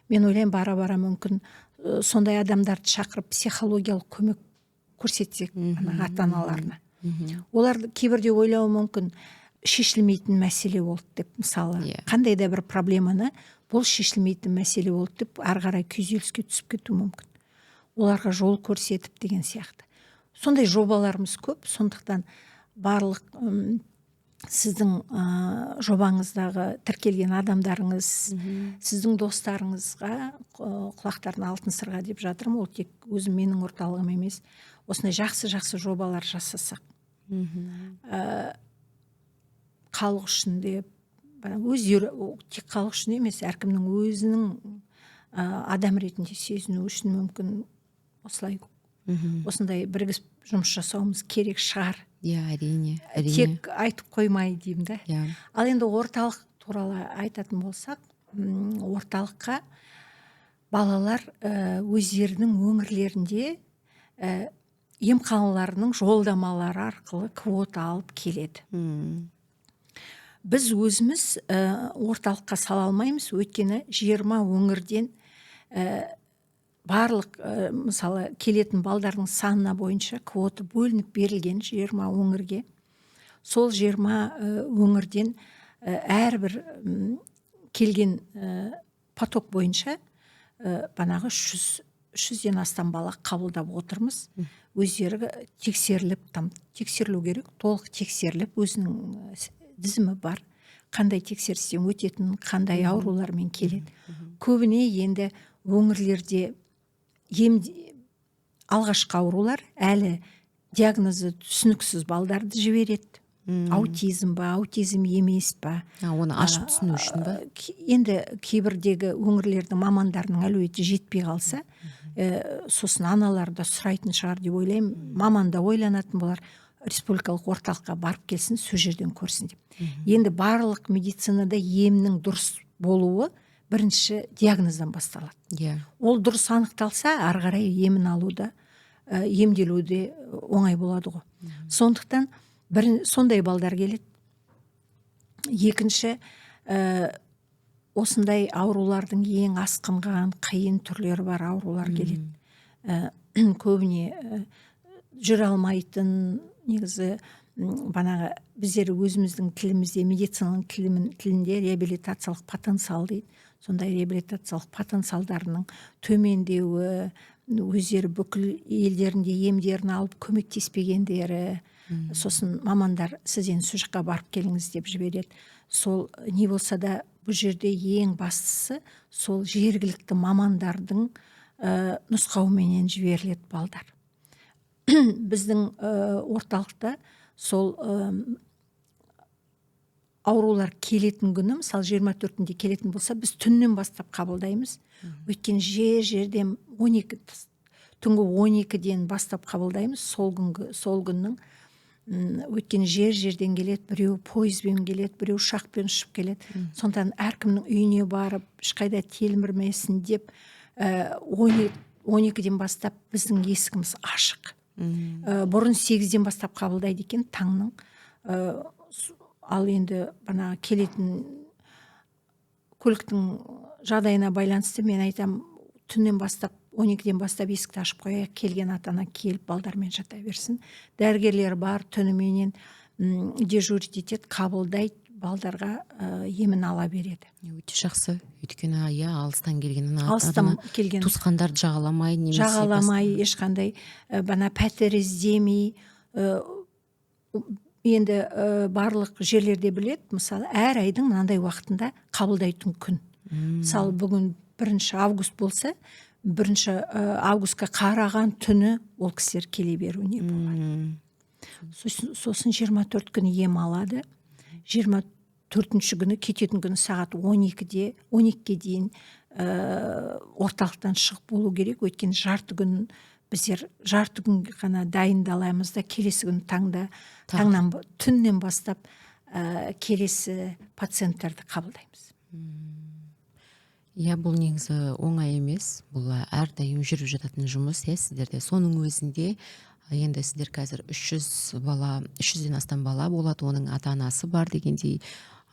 Мен ойлаймын, бара-бара мүмкін сондай адамдарды шақырып психологиялық көмек көрсетсек ата-аналарына. Олар кейбірде ойлауы мүмкін, шешілмейтін мәселе болды деп, мысалы, қандай да бір проблеманы бұл шешілмейтін мәселе болды деп ары қарай күйзеліске түсіп кету мүмкін. оларға жол көрсетіп деген сияқты. Сондай жобаларымыз көп. Сондықтан барлық сіздің жобаңыздағы тіркелген адамдарыңыз, сіздің достарыңызға құлақтарын алтын сырға деп жатырмын. Ол тек өзім менің орталығым емес. Осындай жақсы жобалар жасасақ. Халық үшін деп, өздері тек халық үшін емес, әркімнің өзінің адам ретінде сезіну үшін мүмкін осылай осындай бірігіп жұмыс жасауымыз керек шығар. Әрине. Тек айтып қоймай деймін да. Ал енді орталық туралы айтатын болсақ, орталыққа балалар өздерінің өңірлерінде емханаларының жолдамалары арқылы квота алып келеді. Біз өзіміз орталыққа сала алмаймыз, өйткені 20 өңірден барлық мысалы келетін балдардың санына бойынша квота бөлініп берілген 20 өңірге. Сол 20 өңірден әрбір келген поток бойынша банағы 300-ден астам бала қабылдап отырмыз. Өздері тексерілу керек, толық тексеріліп, өзінің тізімі бар. Қандай тексерістен өтетін, қандай аурулармен келеді. Көбіне енді өңірлерде алғашқы аурулар әлі диагнозы түсініксіз балдарды жібереді. Аутизм ба, аутизм емес па. Оны ашып түсіну үшін ба? Енді кейбірдегі өңірлердің мамандарының әлеуеті жетпей қалса, сосын аналар да сұрайтын шығар деп ойлаймын. Маман да ойланатын болар, республикалық орталыққа барып келсін, сол жерден көрсін деп. Енді барлық медицинада емнің дұрыс болуы бірінші диагноздан басталады. Ол дұрыс анықталса, ары қарай емін алуда, емделуде оңай болады ғой. Сондықтан сондай балдар келеді. Екінші, осындай аурулардың ең асқынған, қиын түрлері бар аурулар келеді. Көбіне жүре алмайтын, негізі банағы біздер өзіміздің тілімізде, медицинаның тілінде реабилитациялық потенциал дейді. Сондай реабилитациялық потенциалдарының төмендеуі, өздері бүкіл елдерінде емдерін алып көмектеспегендері, сосын мамандар сізден сол жаққа барып келіңіз деп жібереді. Сол не болса да бұл жерде ең бастысы сол жергілікті мамандардың нұсқауменен жіберіледі балдар. Біздің орталықта сол аурулар келетін күні, мысалы 24-інде келетін болса, біз түннен бастап қабылдаймыз. Өйткені жерден түнгі 12-ден бастап қабылдаймыз. Сол күннің өйткені жерден келеді, біреу пойызбен келеді, біреу ұшақпен ұшып келеді. Сондықтан әркімнің үйіне барып, ешқайда телмірмесін деп 12-ден бастап біздің есігіміз ашық. Бұрын 8-ден бастап қабылдайды екен таңның. Ал енді бана келетін көліктің жағдайына байланысты мен айтам, түннен бастап 12-ден бастап есікті ашып қояйық, келген ата-ана келіп балдармен жата берсін. Дәрігерлер бар, түніменен дежурить етеді, қабылдайды, балдарға емін ала береді. Өте жақсы. Өйткені алыстан келген туысқандарды жағаламай, ешқандай бана пәтер іздемей, енді барлық жерлерде біледі, мысалы, әр айдың мынандай уақытында қабылдайтын күн. Мысалы, бүгін 1 август болса, 1 августқа қараған түні ол кісілер келе беруіне болады. Сосын 24 күні ем алады. 24-ші күні, кететін күні сағат 12-ге дейін орталықтан шығып болу керек. Өйткені біздер жарты күн ғана дайындаламыз да, келесі күн түннен бастап келесі пациенттерді қабылдаймыз. Бұл негізі оңай емес. Бұл әрдайым жүріп жататын жұмыс, сіздерде. Соның өзінде енді сіздер қазір 300-ден астам бала болады, оның ата-анасы бар дегендей.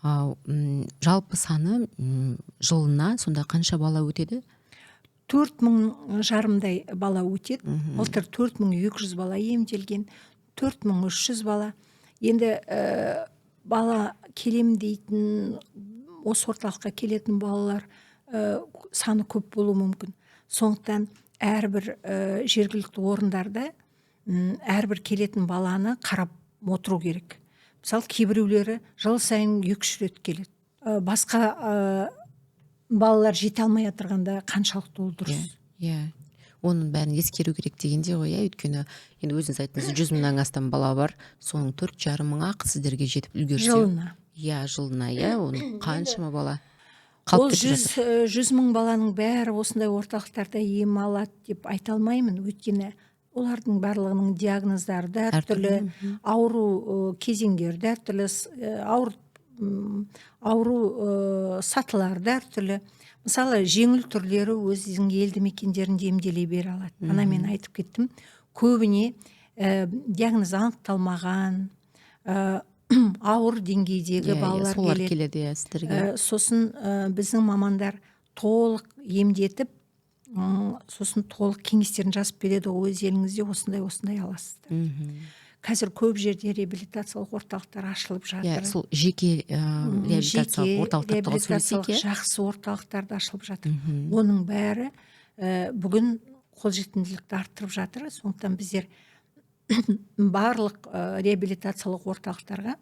Жалпы саны жылына сонда қанша бала өтеді? 4,500 бала өтеді. Былтыр 4200 бала емделген, 4300 бала. Енді бала келем дейтін, осы орталыққа келетін балалар саны көп болуы мүмкін. Сондықтан әрбір жергілікті орындарда әрбір келетін баланы қарап отыру керек. Мысалы кейбіреулері жыл сайын 2-3 рет келеді. Басқа балалар жете алмай отырғанда қаншалықты ол дұрыс. Иә, оның бәрін ескеру керек дегенде ғой, өйткені енді өзіңіз айттыңыз 100 мыңнан астам бала бар, соның 4,5 мыңы сіздерге жетіп үлгерсе. Жылына. Жылына, оның қаншама бала Ол қалып кетіп жатыр. 100 мың баланың бәрі осындай орталықтарда ем алады деп айта алмаймын, өйткені олардың барлығының диагноздары да әртүрлі, ауру кезеңдері де әртүрлі, ауру сатылары да әртүрлі. Мысалы, жеңіл түрлері өзінің елді мекендерінде емделе бере алады. Ана мен айтып кеттім, көбіне диагноз анықталмаған, ауыр деңгейдегі балалар солар келеді. келеді сіздерге. Сосын біздің мамандар толық емдетіп, сосын толық кеңестерін жазып береді, өз еліңізде осындай аласыздар. Қазір көп жерде реабилитациялық орталықтар ашылып жатыр. Сол жеке реабилитациялық орталықтарды сөйлесек, жақсы орталықтарды ашылып жатыр. Оның бәрі бүгін қолжетімділікті арттырып жатыр. Сондықтан біздер барлық реабилитациялық орталықтарға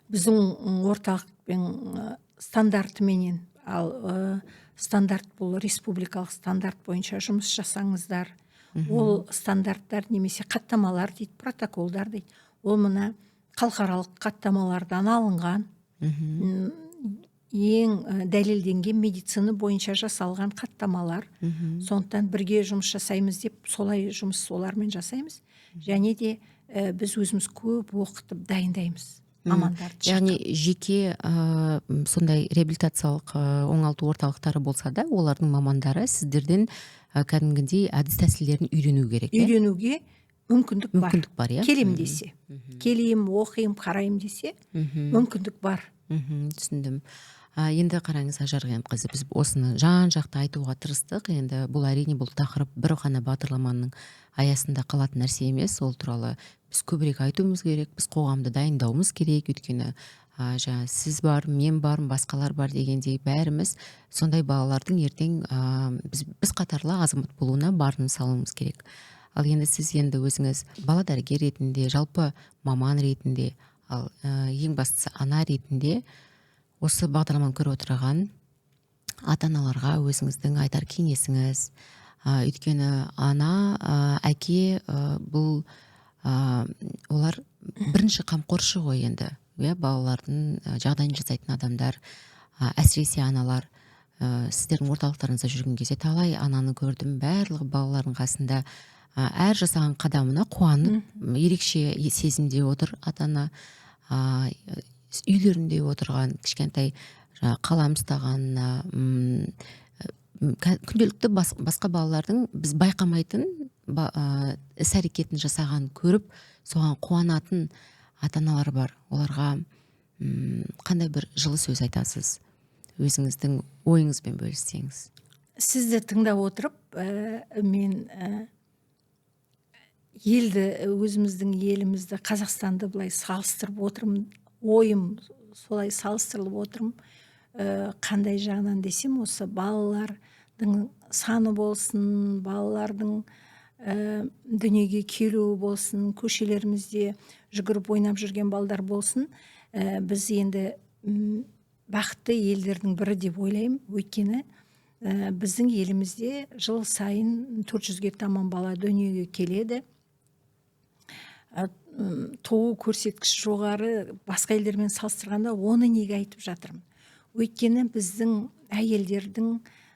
біздің орталықпен стандартыменен, ал стандарт бұл республикалық стандарт бойынша жұмыс жасаңыздар. Ол стандарттар немесе қаттамалар дейді, протоколдар дейді. Ол мына халықаралық қаттамалардан алынған, ең дәлелденген медицина бойынша жасалған қаттамалар. Сондықтан бірге жұмыс жасаймыз деп, солай жұмыс олармен жасаймыз. Және де біз өзіміз көп оқытып дайындаймыз мамандарды. Яғни жеке сондай реабилитациялық оңалту орталықтары болса да, олардың мамандары сіздерден кәдімгідей әдіс тәсілдерін үйрену керек. Үйренуге мүмкіндік бар. Келем десе, келем, оқиым, қарайым десе, мүмкіндік бар. Түсіндім. Енді қараңыз, Ажарғем қызы, біз осыны жан-жақты айтуға тырыстық. Енді бұл әрине бұл тақырып бір ғана бағдарламаның аясында қалатын нәрсе емес. Ол туралы біз көбірек айтуымыз керек, біз қоғамды дайындауымыз керек. Өйткені сіз бар, мен бар, басқалар бар дегендей бәріміз сондай балалардың ертең біз қатарлы азамат болуына барын салуымыз керек. Ал енді сіз өзіңіз бала дәрігер ретінде, жалпы маман ретінде, ал ең бастысы ана ретінде осы бағдарламаны көріп отырған ата-аналарға өзіңіздің айтар кеңесіңіз. Өйткені ана, әке бұл олар бірінші қамқоршы ғой енді. Балалардың жағдайын жасайтын адамдар, әсіресе аналар. Сіздердің орталықтарыңызда жүрген кезде талай ананы көрдім, барлығы балалардың қасында әр жасаған қадамына қуанып, ерекше сезімде отыр ата-ана. Үйлерінде отырған, кішкентай қалам ұстағанына, күнделікті басқа балалардың біз байқамайтын іс-әрекетін жасаған көріп, соған қуанатын ата-аналар бар. Оларға қандай бір жылы сөз айтасыз? Өзіңіздің ойыңызбен бөліссеңіз. Сізді тыңдап отырып, мен өзіміздің елімізді, Қазақстанды былай салыстырып отырмын. Ойым солай салыстырылып отырмын. Қандай жағынан десем, осы балалардың саны болсын, балалардың дүниеге келуі болсын, көшелерімізде жүгіріп ойнап жүрген балдар болсын, біз енді бақытты елдердің бірі деп ойлаймын. Өйткені біздің елімізде жыл сайын 400-ге таман бала дүниеге келеді. Туу көрсеткіші жоғары, басқа елдермен салыстырғанда оны неге айтып жатырмын? Өйткені біздің әйелдердің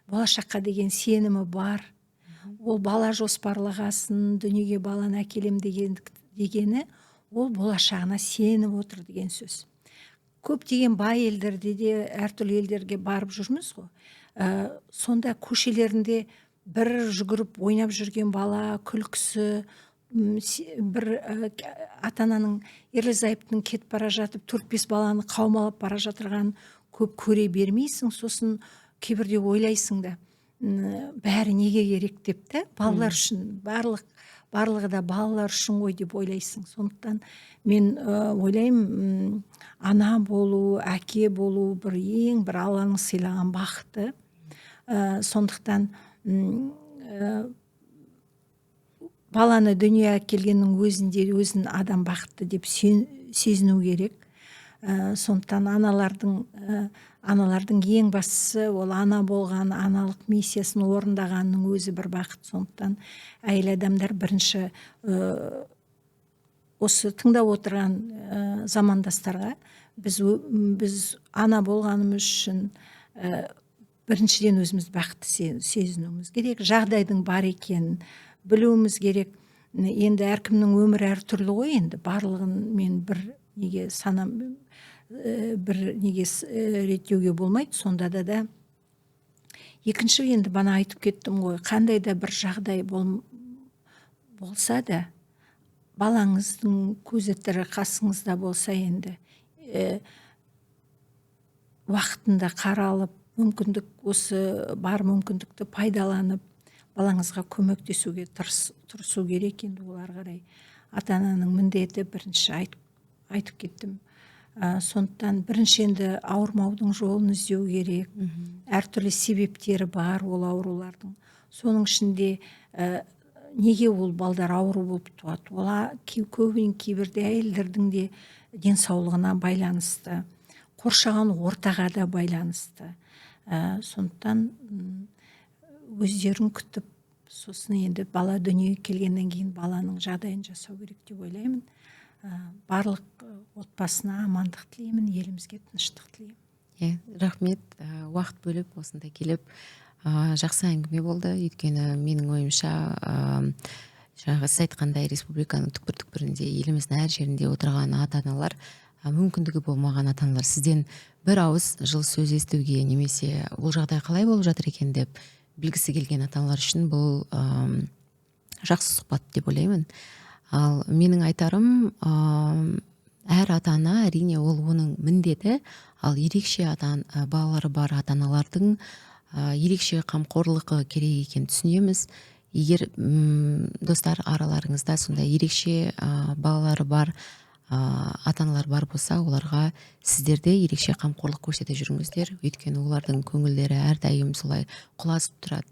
болашаққа деген сенімі бар. Ол бала жоспарлағасын, дүниеге баланы әкелем дегені, ол болашағына сеніп отыр деген сөз. Көптеген бай елдерде де, әртүрлі елдерге барып жүрміз ғой. Сонда көшелерінде бір жүгіріп ойнап жүрген бала, күлкісі, бір ата-ананың ерлі-зайыптының кетіп бара жатып 4-5 баланы қаумалап бара жатырған көп көре бермейсің. Сосын кейбірде ойлайсың да, бәрі неге керек деп те, балалар үшін, барлығы да балалар үшін ғой деп ойлайсың. Сондықтан мен ойлаймын, ана болу, әке болу бір Алланың сыйлаған бақыты. Сондықтан баланы дүниеге әкелгеннің өзінде өзін адам бақытты деп сезіну керек. Сондықтан аналардың ең бастысы ол ана болған, аналық миссиясын орындағанның өзі бір бақыт. Сондықтан әйел адамдар бірінші осы тыңдап отырған замандастарға біз ана болғанымыз үшін біріншіден өзіміз бақытты сезінуіміз керек, жағдайдың бар екенін білуіміз керек. Енді әркімнің өмірі әртүрлі ғой, енді барлығын мен бір неге реттеуге болмайды. Сонда да екінші, енді бана айтып кеттім ғой, қандай да бір жағдай болса да, балаңыздың көзі тірі қасыңызда болса, енді уақытында қаралып, осы бар мүмкіндікті пайдаланып, балаңызға көмектесуге тырысу керек. Енді олар қарай ата-ананың міндеті, бірінші айтып кеттім. Сондықтан бірінші енді ауырмаудың жолын іздеу керек. Әртүрлі себептері бар ол аурулардың. Соның ішінде неге ол балдар ауру болып туады? Ола кейбірде әйелдердің де денсаулығына байланысты, қоршаған ортаға да байланысты. Сондықтан өздерін күтіп, сосын енді бала дүниеге келгеннен кейін баланың жағдайын жасау керек деп ойлаймын. Барлық отбасына амандық тілеймін, елімізге тыныштық тілеймін. Рахмет, уақыт бөліп осында келіп, жақсы әңгіме болды. Өйткені менің ойымша, жаңағы сіз айтқандай, республиканың түкпір-түкпірінде, еліміздің әр жерінде отырған ата-аналар, мүмкіндігі болмаған ата-аналар сізден бір ауыз жылы сөз естуге, немесе бұл жағдай қалай болып жатыр екен деп білгісі келген ата-аналар үшін бұл жақсы сұхбат деп ойлаймын. Ал менің айтарым, әр ата-ана, әрине ол оның міндеті, ал ерекше балалары бар ата-аналардың ерекше қамқорлығы керек екенін түсінеміз. Егер достар араларыңызда сондай ерекше балалары бар ата-аналар бар болса, оларға сіздерде ерекше қамқорлық көрсете жүріңіздер. Өйткені олардың көңілдері әрдайым солай құлазып тұрады.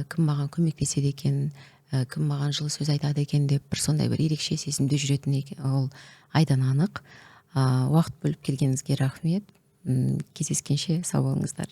Кім маған көмектеседі екен, кім маған жылы сөз айтады екен деп бір сондай бір ерекше сезімде жүретін ол айдан анық. Уақыт бөліп келгеніңізге рахмет. Кездескенше сау болыңыздар.